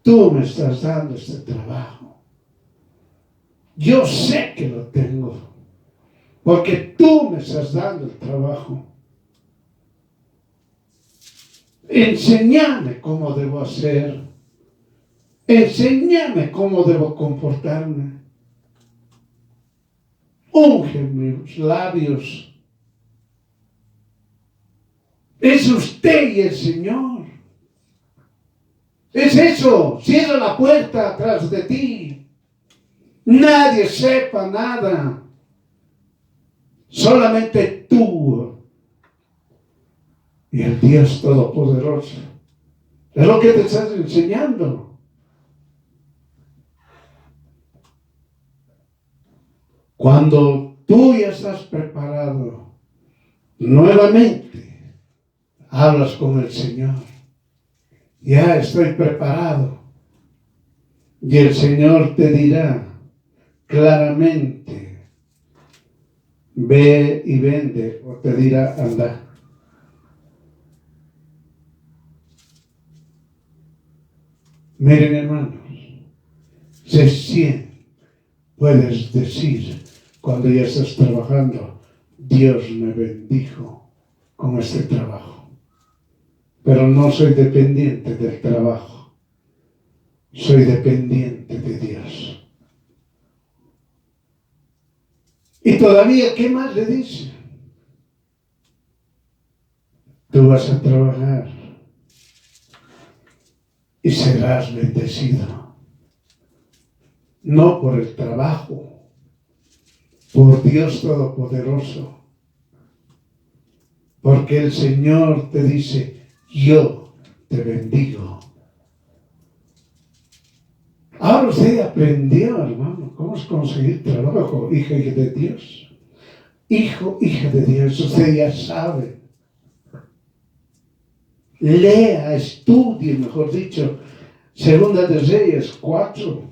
tú me estás dando este trabajo. Yo sé que lo tengo. Porque tú me estás dando el trabajo. Enséñame cómo debo hacer. Enséñame cómo debo comportarme. Unge mis labios. Es usted y el Señor. Es eso. Cierra la puerta atrás de ti. Nadie sepa nada. Solamente tú y el Dios Todopoderoso. Es lo que te estás enseñando. Cuando tú ya estás preparado, nuevamente hablas con el Señor. Ya estoy preparado. Y el Señor te dirá claramente, ve y vende, o te dirá, anda. Miren, hermanos, recién puedes decir, cuando ya estás trabajando, Dios me bendijo con este trabajo. Pero no soy dependiente del trabajo. Soy dependiente de Dios. Y todavía, ¿qué más le dice? Tú vas a trabajar y serás bendecido. No por el trabajo, por Dios Todopoderoso. Porque el Señor te dice, yo te bendigo. Ahora usted aprendió, hermano, cómo es conseguir trabajo, hija de Dios. Hijo, hija de Dios, usted ya sabe. Lea, estudie, mejor dicho. Segunda de Reyes 4,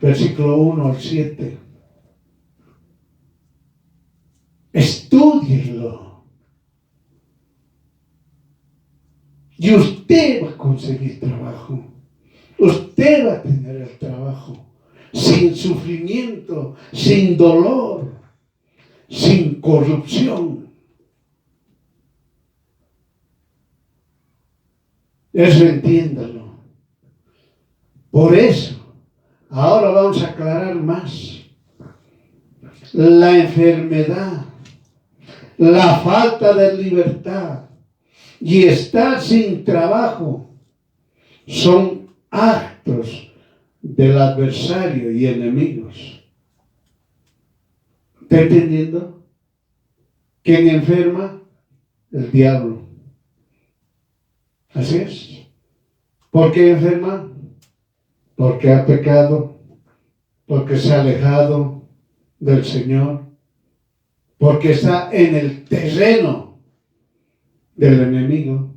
versículo 1 al 7. Estúdienlo. Y usted va a conseguir trabajo. Usted va a tener el trabajo sin sufrimiento, sin dolor, sin corrupción. Eso entiéndalo. Por eso, ahora vamos a aclarar más. La enfermedad, la falta de libertad y estar sin trabajo son actos del adversario y enemigos. ¿Está entendiendo? ¿Quién enferma? El diablo. Así es. ¿Por qué enferma? Porque ha pecado, porque se ha alejado del Señor, porque está en el terreno del enemigo.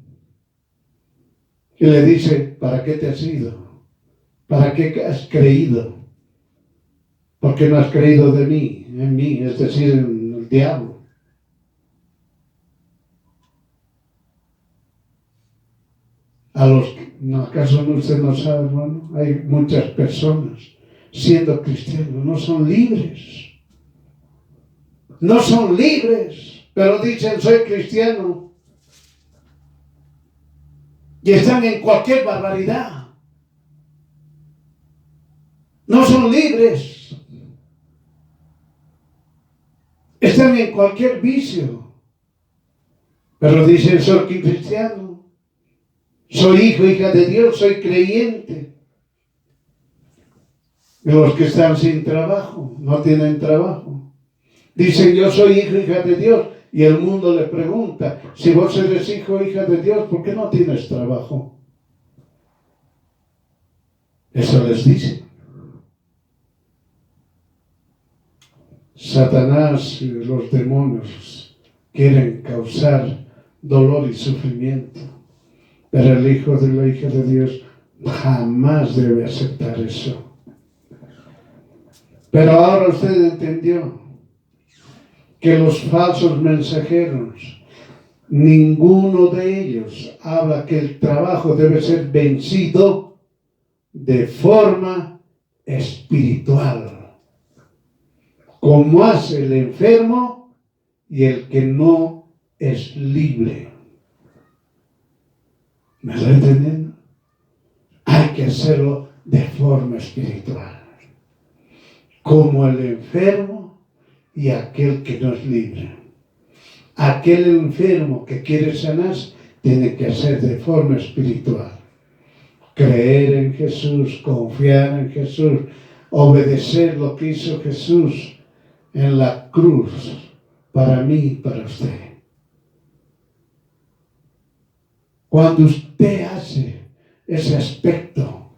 Y le dice, ¿para qué te has ido? ¿Para qué has creído? ¿Por qué no has creído de mí, en mí, es decir, en el diablo? ¿Acaso usted no sabe, hermano? Hay muchas personas siendo cristianos, no son libres. No son libres, pero dicen soy cristiano. Y están en cualquier barbaridad. No son libres. Están en cualquier vicio. Pero dicen soy cristiano. Soy hijo, hija de Dios, soy creyente. Y los que están sin trabajo, no tienen trabajo. Dicen yo soy hijo, hija de Dios. Y el mundo le pregunta, si vos eres hijo, hija de Dios, ¿por qué no tienes trabajo? Eso les dice. Satanás y los demonios quieren causar dolor y sufrimiento. Pero el hijo de la hija de Dios jamás debe aceptar eso. Pero ahora usted entendió que los falsos mensajeros, ninguno de ellos habla que el trabajo debe ser vencido de forma espiritual, como hace el enfermo y el que no es libre. ¿Me está entendiendo? Hay que hacerlo de forma espiritual, como el enfermo y aquel que no es libre. Aquel enfermo que quiere sanarse tiene que hacer de forma espiritual. Creer en Jesús, confiar en Jesús, obedecer lo que hizo Jesús en la cruz para mí y para usted. Cuando usted hace ese aspecto,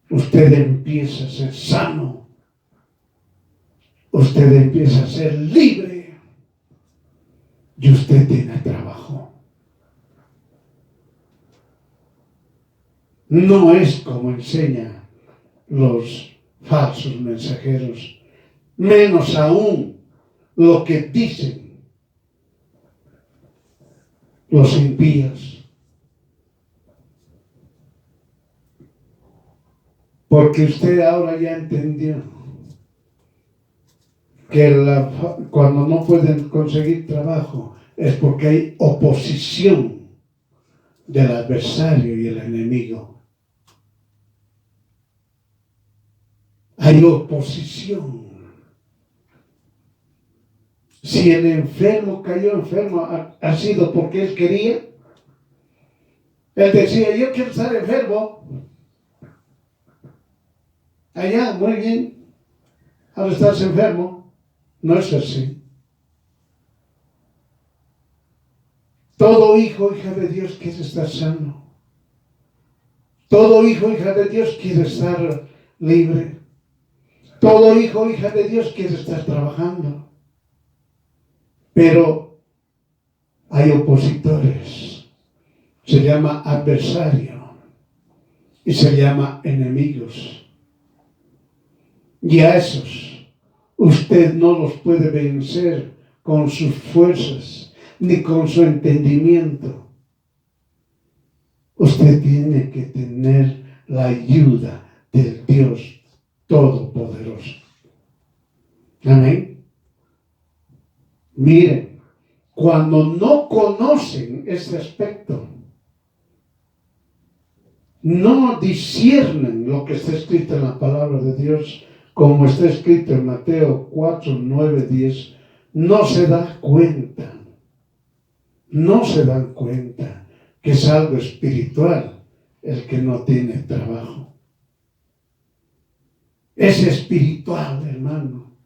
usted empieza a ser sano, usted empieza a ser libre y usted tiene trabajo. No es como enseñan los falsos mensajeros, menos aún lo que dicen los impíos. Porque usted ahora ya entendió que cuando no pueden conseguir trabajo es porque hay oposición del adversario y el enemigo. Hay oposición. Si el enfermo cayó enfermo, ha sido porque él quería. Él decía, yo quiero estar enfermo. Allá, muy bien. Ahora estás enfermo. No es así. Todo hijo, hija de Dios quiere estar sano. Todo hijo, hija de Dios quiere estar libre. Todo hijo, hija de Dios quiere estar trabajando. Pero hay opositores. Se llama adversario. y se llama enemigos. Y a esos usted no los puede vencer con sus fuerzas ni con su entendimiento. Usted tiene que tener la ayuda del Dios Todopoderoso. Amén. Miren, cuando no conocen este aspecto, no disciernen lo que está escrito en la palabra de Dios, como está escrito en Mateo 4, 9, 10, no se dan cuenta que es algo espiritual el que no tiene trabajo. Es espiritual, hermano.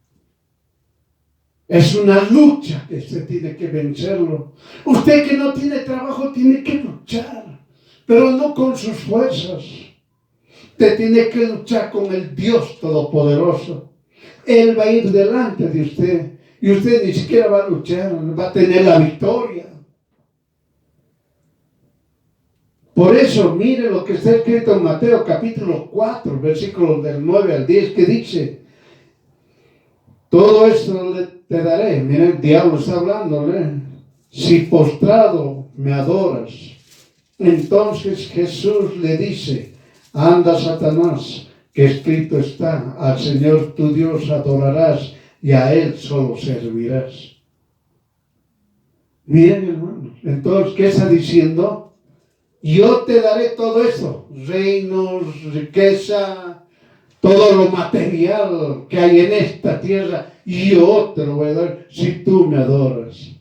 Es una lucha que usted tiene que vencerlo. Usted que no tiene trabajo tiene que luchar, pero no con sus fuerzas. Usted tiene que luchar con el Dios Todopoderoso. Él va a ir delante de usted y usted ni siquiera va a luchar, va a tener la victoria. Por eso, mire lo que está escrito en Mateo capítulo 4, versículos del 9 al 10, que dice: todo esto te daré. Mire, el diablo está hablándole. Si postrado me adoras. Entonces Jesús le dice: anda, Satanás, que escrito está, al Señor tu Dios adorarás y a Él solo servirás. Miren, hermanos, entonces, ¿qué está diciendo? Yo te daré todo esto, reinos, riqueza, todo lo material que hay en esta tierra, yo te lo voy a dar si tú me adoras.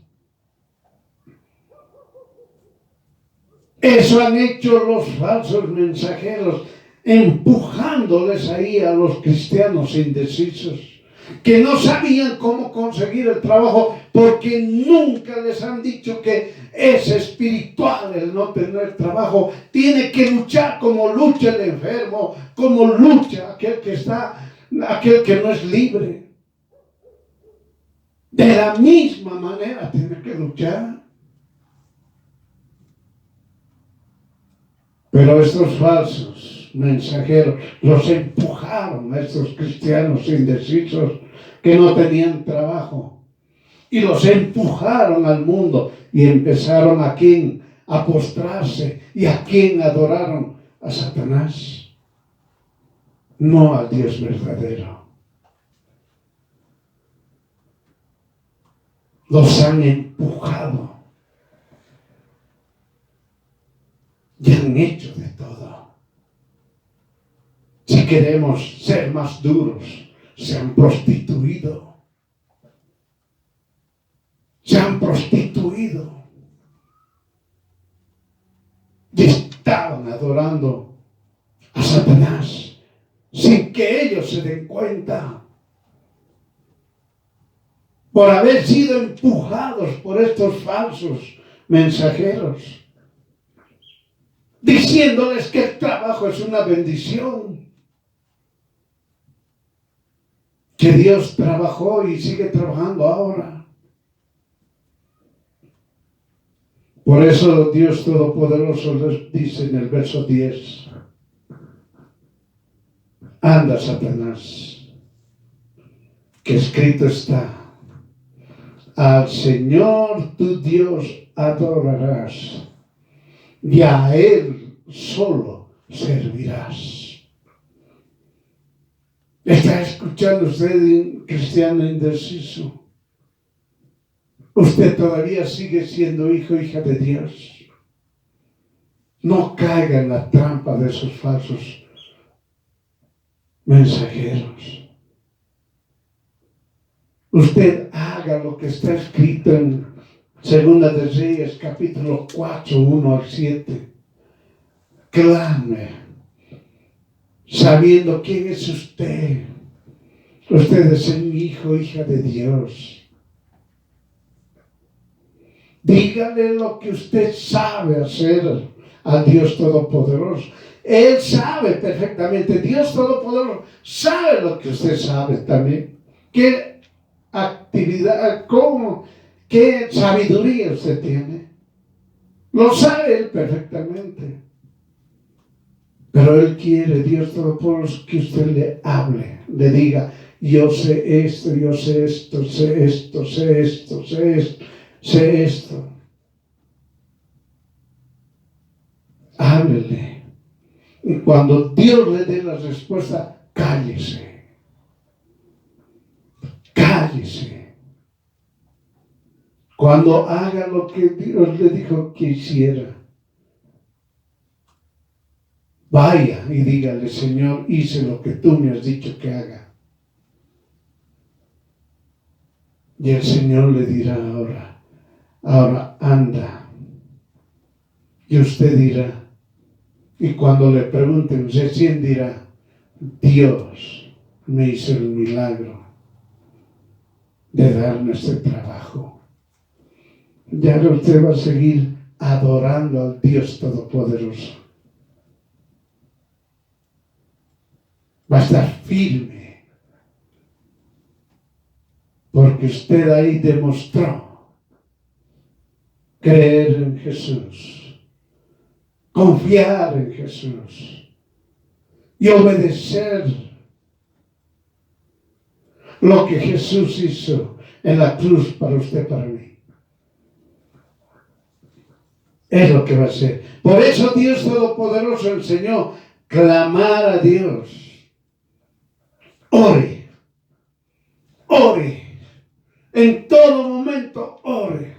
Eso han hecho los falsos mensajeros, empujándoles ahí a los cristianos indecisos, que no sabían cómo conseguir el trabajo, porque nunca les han dicho que es espiritual el no tener trabajo. Tiene que luchar como lucha el enfermo, como lucha aquel que no es libre. De la misma manera tiene que luchar. Pero estos falsos mensajeros los empujaron a estos cristianos indecisos que no tenían trabajo, y los empujaron al mundo y empezaron a postrarse, y a quién adoraron, a Satanás, no al Dios verdadero. Los han empujado y han hecho de todo. Si queremos ser más duros, se han prostituido. Y estaban adorando a Satanás sin que ellos se den cuenta, por haber sido empujados por estos falsos mensajeros, diciéndoles que el trabajo es una bendición, que Dios trabajó y sigue trabajando ahora. Por eso Dios Todopoderoso les dice en el verso 10: anda, Satanás, que escrito está, al Señor tu Dios adorarás y a Él solo servirás. ¿Está escuchando usted, cristiano indeciso? Usted todavía sigue siendo hijo o hija de Dios. No caiga en la trampa de esos falsos mensajeros. Usted haga lo que está escrito en Segunda de Reyes, capítulo 4, 1 al 7. Clame, sabiendo quién es usted. Usted es un hijo o hija de Dios. Dígale lo que usted sabe hacer al Dios Todopoderoso. Él sabe perfectamente. Dios Todopoderoso sabe lo que usted sabe también. ¿Qué actividad, qué sabiduría usted tiene? Lo sabe Él perfectamente. Pero Él quiere, Dios Todopoderoso, que usted le hable, le diga, yo sé esto, yo sé esto, sé esto, sé esto, sé esto, sé esto. Háblele. Y cuando Dios le dé la respuesta, cállese. Cállese. Cuando haga lo que Dios le dijo que hiciera, vaya y dígale, Señor, hice lo que tú me has dicho que haga. Y el Señor le dirá ahora anda. Y usted dirá, y cuando le pregunten, recién dirá, Dios me hizo el milagro de darme este trabajo. Ya usted va a seguir adorando al Dios Todopoderoso. Va a estar firme, porque usted ahí demostró creer en Jesús, confiar en Jesús y obedecer lo que Jesús hizo en la cruz para usted, para mí. Es lo que va a ser. Por eso Dios Todopoderoso enseñó clamar a Dios. Ore, ore, en todo momento ore.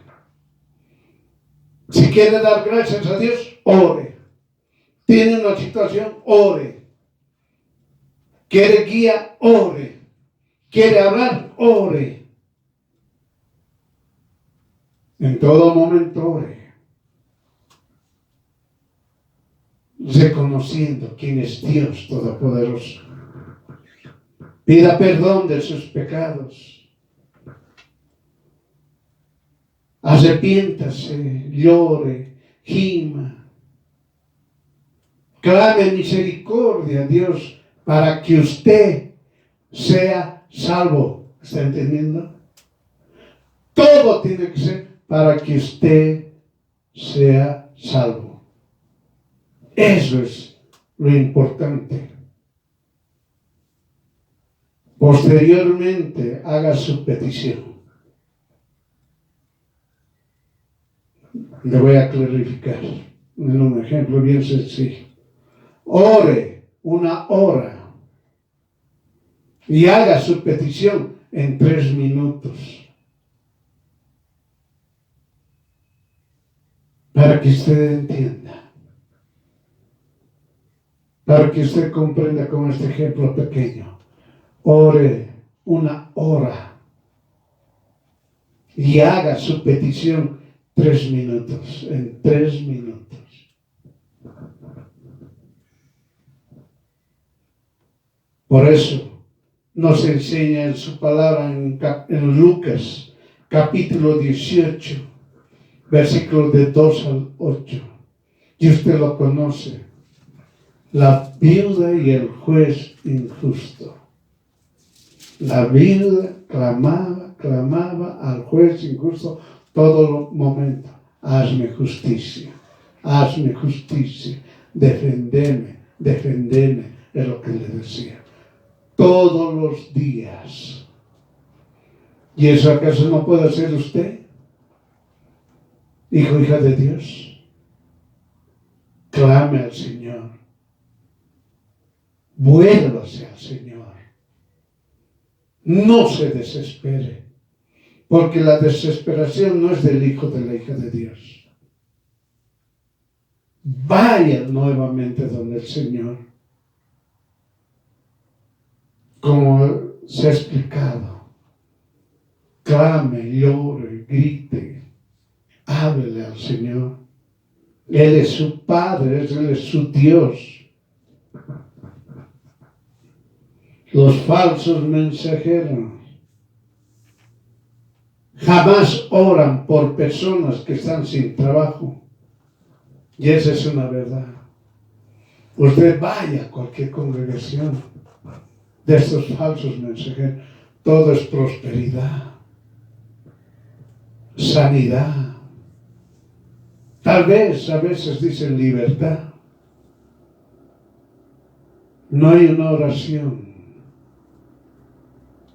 Si quiere dar gracias a Dios, ore. Tiene una situación, ore. Quiere guía, ore. Quiere hablar, ore. En todo momento ore. Reconociendo quién es Dios Todopoderoso. Pida perdón de sus pecados. Arrepiéntase, llore, gima. Clame misericordia a Dios para que usted sea salvo. ¿Está entendiendo? Todo tiene que ser para que usted sea salvo. Eso es lo importante. Posteriormente, haga su petición. Le voy a clarificar en un ejemplo bien sencillo. Ore una hora y haga su petición en 3 minutos. Para que usted entienda. Para que usted comprenda con este ejemplo pequeño. Ore una hora y haga su petición 3 minutos, en 3 minutos. Por eso nos enseña en su palabra en Lucas capítulo 18, versículos de 2 al 8. Y usted lo conoce. La viuda y el juez injusto. La viuda clamaba al juez injusto todo momento. Hazme justicia, defendeme, es lo que le decía. Todos los días. ¿Y eso acaso no puede hacer usted? Hijo, hija de Dios. Clame al Señor. Vuélvase al Señor. No se desespere, porque la desesperación no es del hijo de la hija de Dios. Vaya nuevamente donde el Señor, como se ha explicado, clame, llore, grite, háblele al Señor. Él es su Padre, Él es su Dios. Los falsos mensajeros jamás oran por personas que están sin trabajo. Y esa es una verdad. Usted vaya a cualquier congregación de estos falsos mensajeros. Todo es prosperidad, sanidad. Tal vez a veces dicen libertad. No hay una oración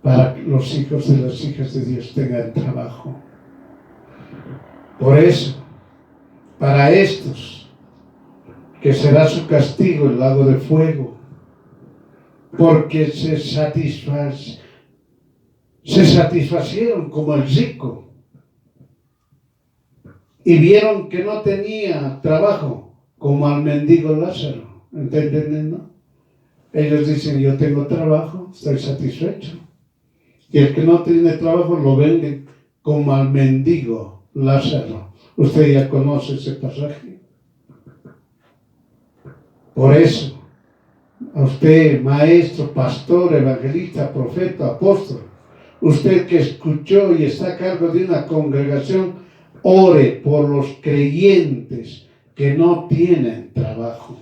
para que los hijos de las hijas de Dios tengan trabajo. Por eso, para estos, que será su castigo el lago de fuego, porque se satisfacieron como el rico y vieron que no tenía trabajo, como al mendigo Lázaro. ¿Está entendiendo? Ellos dicen, yo tengo trabajo, estoy satisfecho. Y el que no tiene trabajo lo venden como al mendigo Lázaro. Usted ya conoce ese pasaje. Por eso, a usted, maestro, pastor, evangelista, profeta, apóstol, usted que escuchó y está a cargo de una congregación, ore por los creyentes que no tienen trabajo,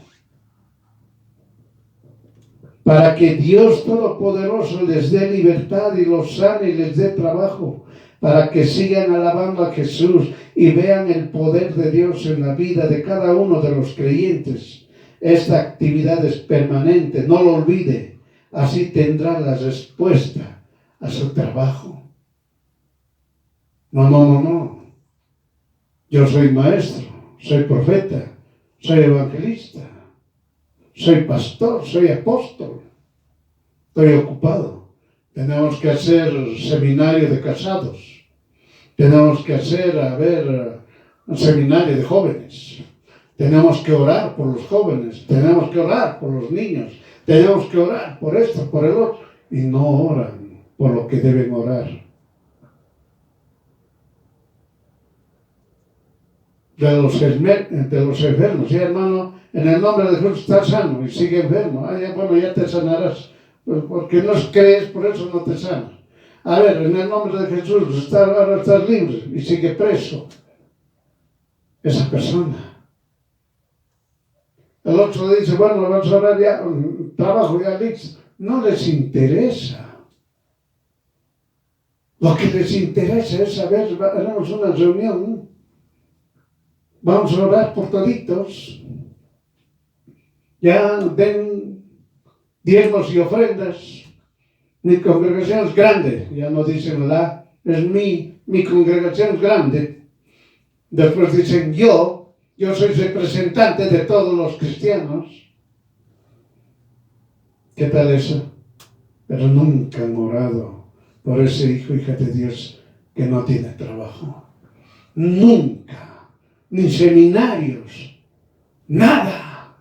para que Dios Todopoderoso les dé libertad y los sane y les dé trabajo, para que sigan alabando a Jesús y vean el poder de Dios en la vida de cada uno de los creyentes. Esta actividad es permanente, no lo olvide. Así tendrá la respuesta a su trabajo. No. Yo soy maestro, soy profeta, soy evangelista, soy pastor, soy apóstol. Estoy ocupado. Tenemos que hacer seminario de casados. Tenemos que hacer, un seminario de jóvenes. Tenemos que orar por los jóvenes, tenemos que orar por los niños, tenemos que orar por esto, por el otro, y no oran por lo que deben orar. De los enfermos, sí, hermano, en el nombre de Jesús está sano y sigue enfermo. Ya te sanarás, pues porque no crees, por eso no te sanas. A ver, en el nombre de Jesús, ahora estás libre y sigue preso esa persona. El otro le dice, bueno, vamos a hablar ya, trabajo ya listo. No les interesa. Lo que les interesa es saber, haremos una reunión, vamos a orar por toditos, ya den diezmos y ofrendas. Mi congregación es grande, ya no dicen mi congregación es grande. Después dicen yo soy representante de todos los cristianos. ¿Qué tal eso? Pero nunca han orado por ese hijo, hija de Dios que no tiene trabajo. Nunca. Ni seminarios. Nada.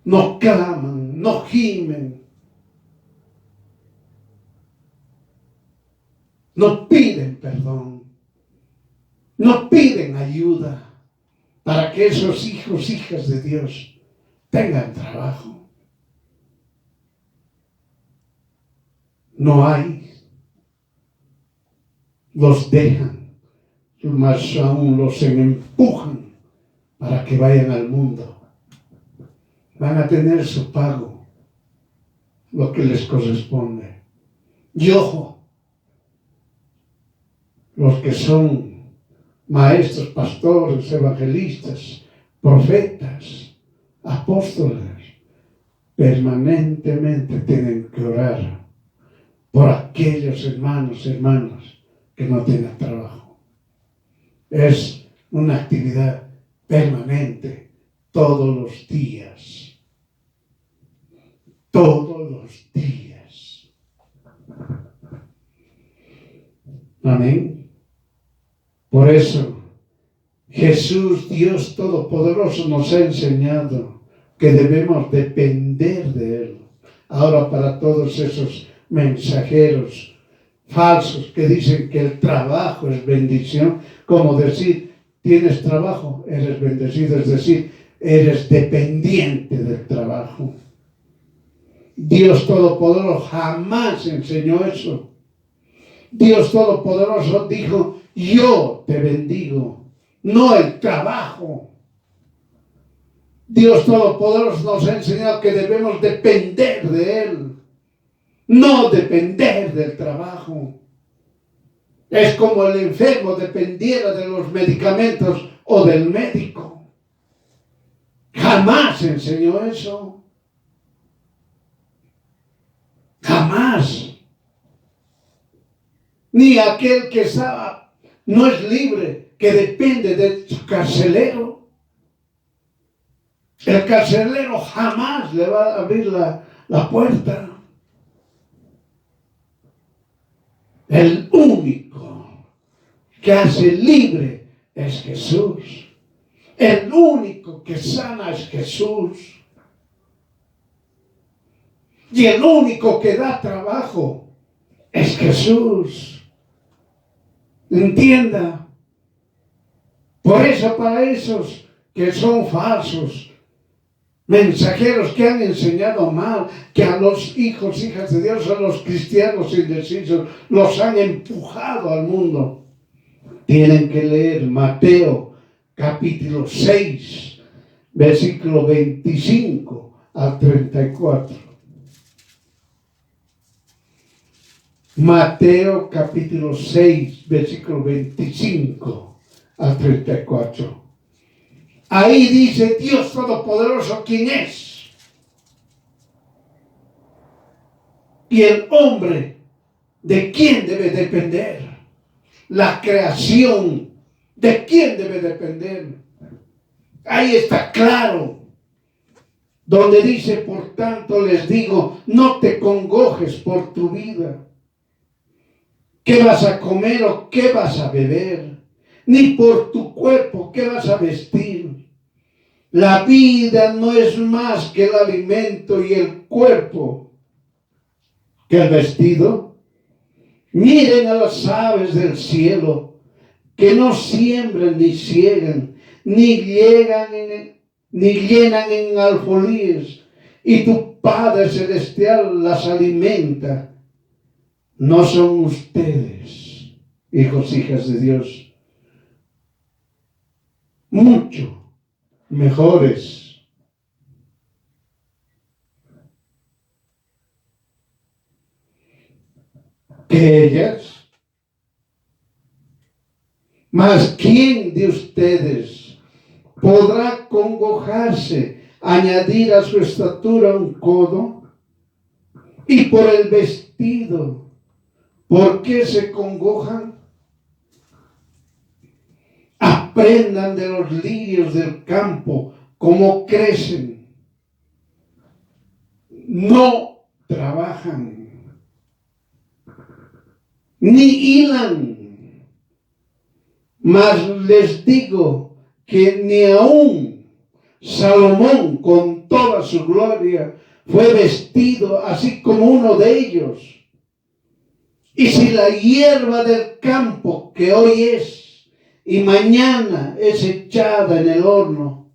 No claman, no gimen. No piden perdón, no piden ayuda para que esos hijos, hijas de Dios tengan trabajo. No hay. Los dejan, más aún los empujan para que vayan al mundo. Van a tener su pago, lo que les corresponde. Y ojo, los que son maestros, pastores, evangelistas, profetas, apóstoles, permanentemente tienen que orar por aquellos hermanos que no tienen trabajo. Es una actividad permanente, todos los días. Todos los días. Amén. Por eso, Jesús, Dios Todopoderoso, nos ha enseñado que debemos depender de Él. Ahora, para todos esos mensajeros falsos que dicen que el trabajo es bendición, como decir, tienes trabajo, eres bendecido, es decir, eres dependiente del trabajo. Dios Todopoderoso jamás enseñó eso. Dios Todopoderoso dijo, yo te bendigo, no el trabajo. Dios Todopoderoso nos ha enseñado que debemos depender de Él, no depender del trabajo. Es como el enfermo dependiera de los medicamentos o del médico. Jamás enseñó eso. Jamás. Ni aquel que no es libre, que depende de su carcelero. El carcelero jamás le va a abrir la puerta. El único que hace libre es Jesús. El único que sana es Jesús. Y el único que da trabajo es Jesús. Entienda. Por eso para esos que son falsos, mensajeros que han enseñado mal, que a los hijos, hijas de Dios, a los cristianos indecisos, los han empujado al mundo, tienen que leer Mateo capítulo 6, versículo 25 al 34. Mateo capítulo 6, versículo 25 al 34. Ahí dice Dios Todopoderoso quién es. Y el hombre, ¿de quién debe depender? La creación, ¿de quién debe depender? Ahí está claro. Donde dice, por tanto les digo, no te congojes por tu vida. ¿Qué vas a comer o qué vas a beber? Ni por tu cuerpo, ¿qué vas a vestir? La vida no es más que el alimento y el cuerpo que el vestido. Miren a las aves del cielo, que no siembran ni ciegan, ni llenan en alfolíes, y tu Padre Celestial las alimenta. ¿No son ustedes, hijos, hijas de Dios, mucho mejores que ellas? Mas ¿quién de ustedes podrá congojarse, añadir a su estatura un codo? Y por el vestido, ¿por qué se congojan? Aprendan de los lirios del campo cómo crecen. No trabajan, ni hilan. Mas les digo que ni aun Salomón con toda su gloria fue vestido así como uno de ellos. Y si la hierba del campo que hoy es y mañana es echada en el horno,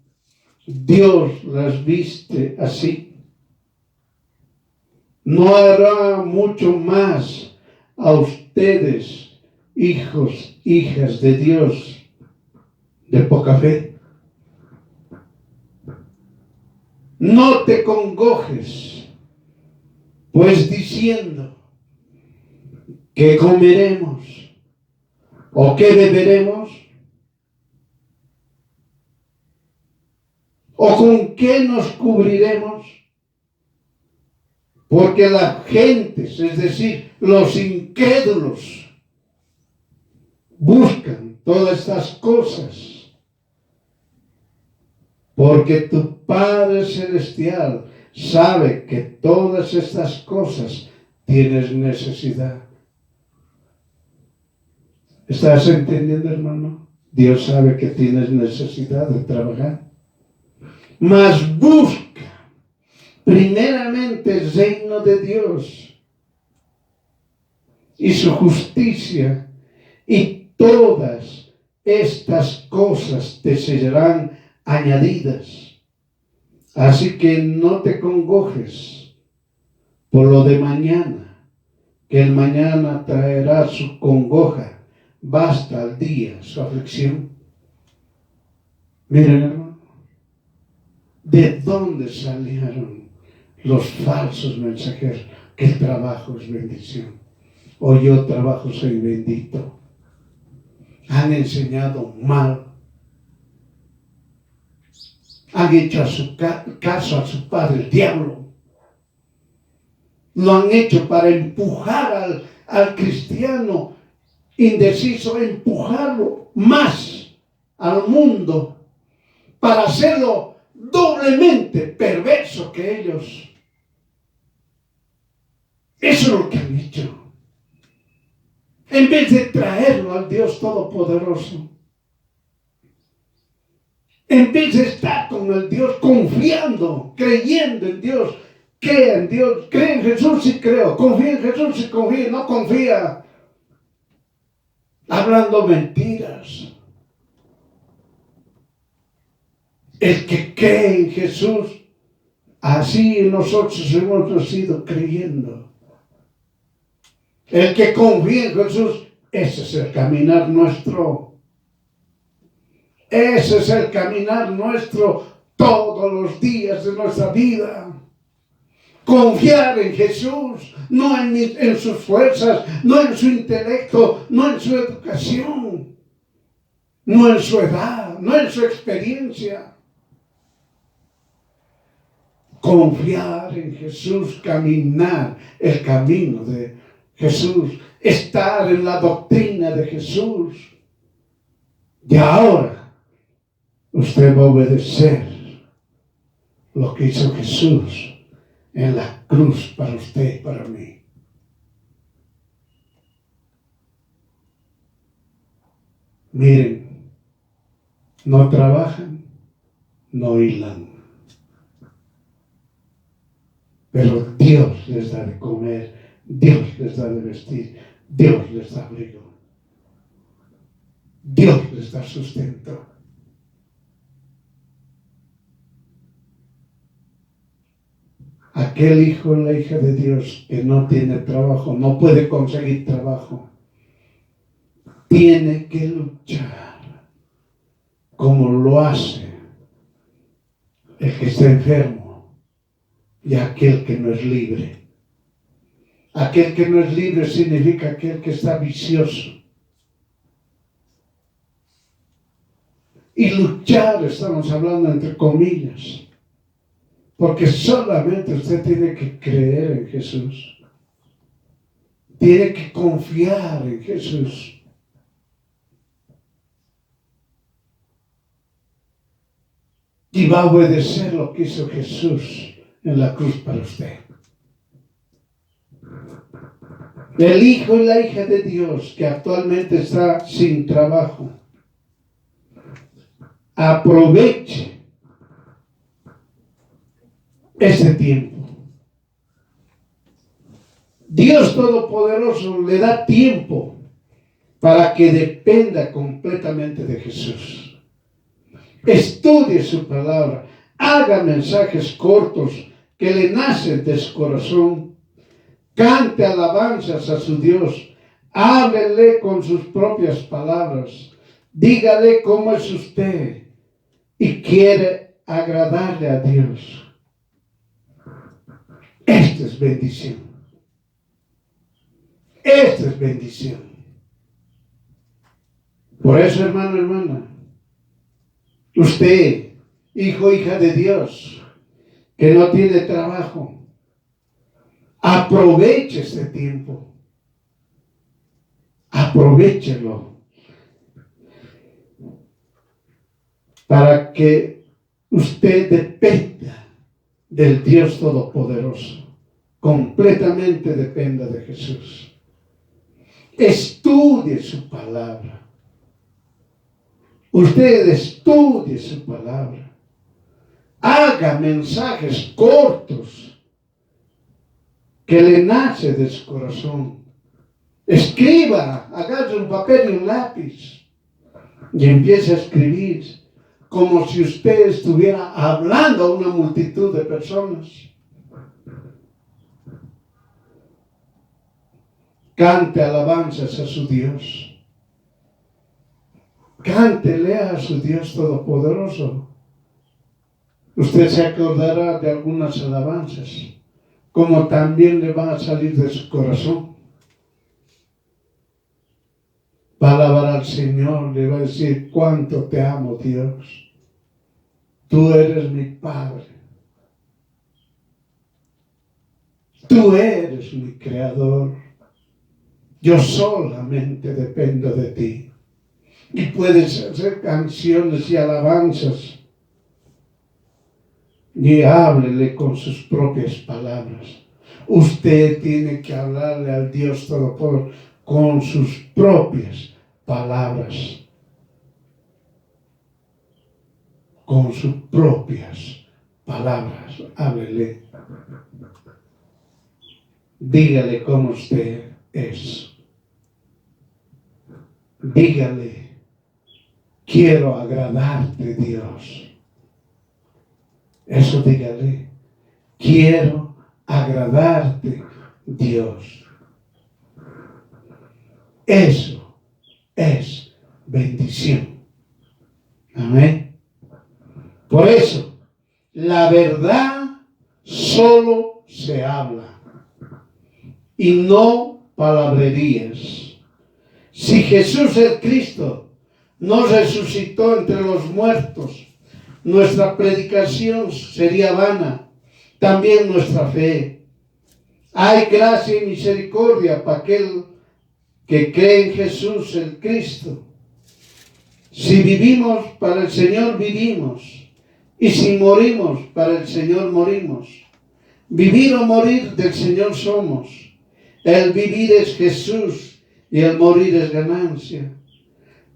Dios las viste así, ¿no hará mucho más a ustedes, hijos, hijas de Dios, de poca fe? No te congojes, pues diciendo, ¿qué comeremos? ¿O qué beberemos? ¿O con qué nos cubriremos? Porque las gentes, es decir, los incrédulos, buscan todas estas cosas. Porque tu Padre Celestial sabe que todas estas cosas tienes necesidad. ¿Estás entendiendo, hermano? Dios sabe que tienes necesidad de trabajar. Mas busca primeramente el reino de Dios y su justicia, y todas estas cosas te serán añadidas. Así que no te congojes por lo de mañana, que el mañana traerá su congoja. Basta al día su aflicción. Miren, hermano, ¿de dónde salieron los falsos mensajeros? Que el trabajo es bendición. O yo trabajo, soy bendito. Han enseñado mal. han hecho caso a su padre, el diablo. Lo han hecho para empujar al cristiano indeciso, empujarlo más al mundo, para hacerlo doblemente perverso que ellos. Eso es lo que han hecho. En vez de traerlo al Dios Todopoderoso, en vez de estar con el Dios confiando, creyendo en Dios, cree en Dios, cree en Jesús si creo, confía en Jesús si confía, no confía hablando mentiras. El que cree en Jesús, así nosotros hemos nacido creyendo. El que confía en Jesús, ese es el caminar nuestro. Ese es el caminar nuestro todos los días de nuestra vida. Confiar en Jesús, no en sus fuerzas, no en su intelecto, no en su educación, no en su edad, no en su experiencia. Confiar en Jesús, caminar el camino de Jesús, estar en la doctrina de Jesús. Y ahora usted va a obedecer lo que hizo Jesús en la cruz para usted y para mí. Miren, no trabajan, no hilan, pero Dios les da de comer, Dios les da de vestir, Dios les da abrigo, Dios les da sustento. Aquel hijo o la hija de Dios que no tiene trabajo, no puede conseguir trabajo, tiene que luchar como lo hace el que está enfermo y aquel que no es libre. Aquel que no es libre significa aquel que está vicioso. Y luchar, estamos hablando entre comillas, porque solamente usted tiene que creer en Jesús. Tiene que confiar en Jesús. Y va a obedecer lo que hizo Jesús en la cruz para usted. El hijo y la hija de Dios que actualmente está sin trabajo, aproveche ese tiempo. Dios Todopoderoso le da tiempo para que dependa completamente de Jesús. Estudie su palabra, haga mensajes cortos que le nacen de su corazón, cante alabanzas a su Dios, háblele con sus propias palabras, dígale cómo es usted y quiere agradarle a Dios. Esta es bendición. Esta es bendición. Por eso, hermano, hermana, usted, hijo, hija de Dios, que no tiene trabajo, aproveche este tiempo. Aprovechelo para que usted dependa del Dios Todopoderoso. Completamente dependa de Jesús. Estudie su palabra. Usted estudie su palabra. Haga mensajes cortos que le nace de su corazón. Escriba, agarre un papel y un lápiz y empiece a escribir como si usted estuviera hablando a una multitud de personas. Cante alabanzas a su Dios. Cántele a su Dios Todopoderoso. Usted se acordará de algunas alabanzas, como también le van a salir de su corazón. Va a alabar al Señor, le va a decir cuánto te amo, Dios. Tú eres mi Padre. Tú eres mi Creador. Yo solamente dependo de ti. Y puedes hacer canciones y alabanzas. Y háblele con sus propias palabras. Usted tiene que hablarle al Dios Todopoderoso con sus propias palabras. Con sus propias palabras. Háblele. Dígale cómo usted es. Dígale, quiero agradarte, Dios. Eso dígale, quiero agradarte, Dios. Eso es bendición. Amén. Por eso, la verdad solo se habla y no palabrerías. Si Jesús el Cristo no resucitó entre los muertos, nuestra predicación sería vana, también nuestra fe. Hay gracia y misericordia para aquel que cree en Jesús el Cristo. Si vivimos, para el Señor vivimos, y si morimos, para el Señor morimos. Vivir o morir del Señor somos. El vivir es Jesús y el morir es ganancia.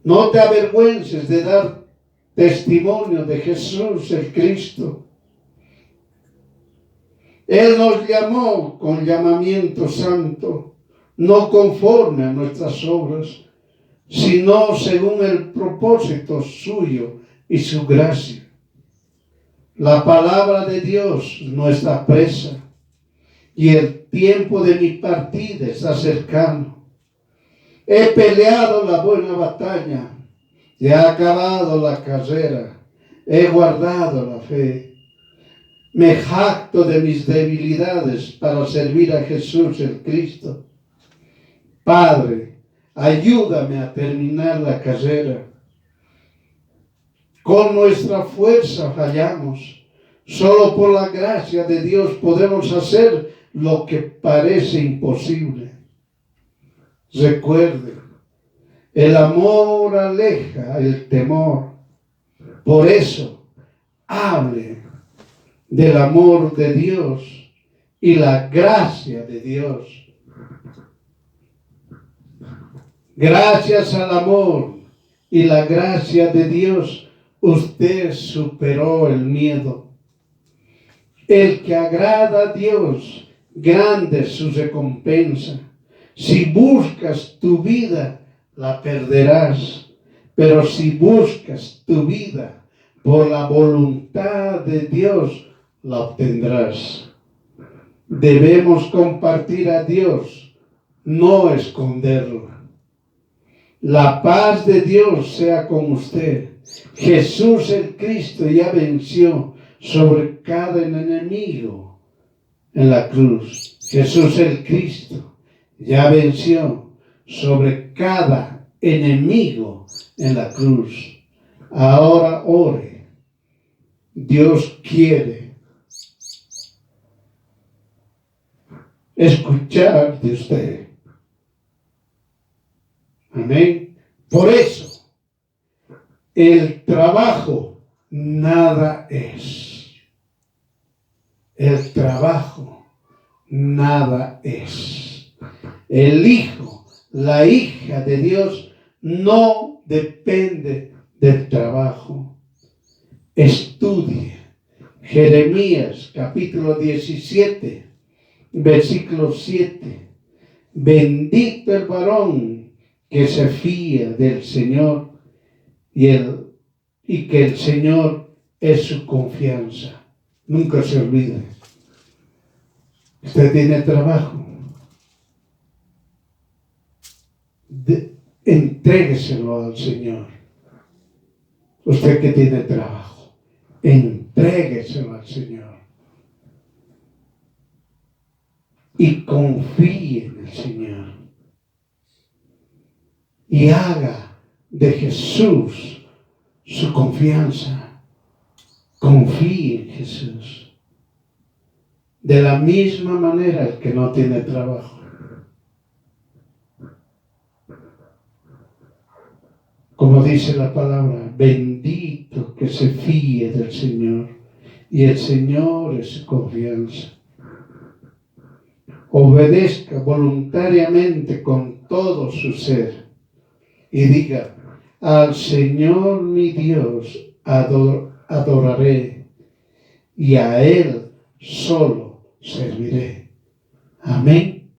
No te avergüences de dar testimonio de Jesús el Cristo. Él nos llamó con llamamiento santo, no conforme a nuestras obras, sino según el propósito suyo y su gracia. La palabra de Dios no está presa, y el tiempo de mi partida está cercano. He peleado la buena batalla, he acabado la carrera, he guardado la fe. Me jacto de mis debilidades para servir a Jesús el Cristo. Padre, ayúdame a terminar la carrera. Con nuestra fuerza fallamos. Solo por la gracia de Dios podemos hacer lo que parece imposible. Recuerde, el amor aleja el temor. Por eso, hable del amor de Dios y la gracia de Dios. Gracias al amor y la gracia de Dios, usted superó el miedo. El que agrada a Dios, grande es su recompensa. Si buscas tu vida, la perderás. Pero si buscas tu vida por la voluntad de Dios, la obtendrás. Debemos compartir a Dios, no esconderlo. La paz de Dios sea con usted. Jesús el Cristo ya venció sobre cada enemigo en la cruz. Jesús el Cristo ya venció sobre cada enemigo en la cruz. Ahora ore. Dios quiere escuchar de usted. Amén. Por eso, el trabajo nada es. El trabajo nada es. El hijo, la hija de Dios no depende del trabajo. Estudie Jeremías capítulo 17, versículo 7. Bendito el varón que se fía del Señor y que el Señor es su confianza. Nunca se olvide. Usted tiene trabajo. Entrégueselo al Señor. Usted que tiene trabajo, entrégueselo al Señor. Y confíe en el Señor. Y haga de Jesús su confianza. confíe en Jesús. De la misma manera el que no tiene trabajo. Como dice la palabra, bendito que se fíe del Señor, y el Señor es su confianza. Obedezca voluntariamente con todo su ser y diga, al Señor mi Dios adoraré y a Él solo serviré. Amén.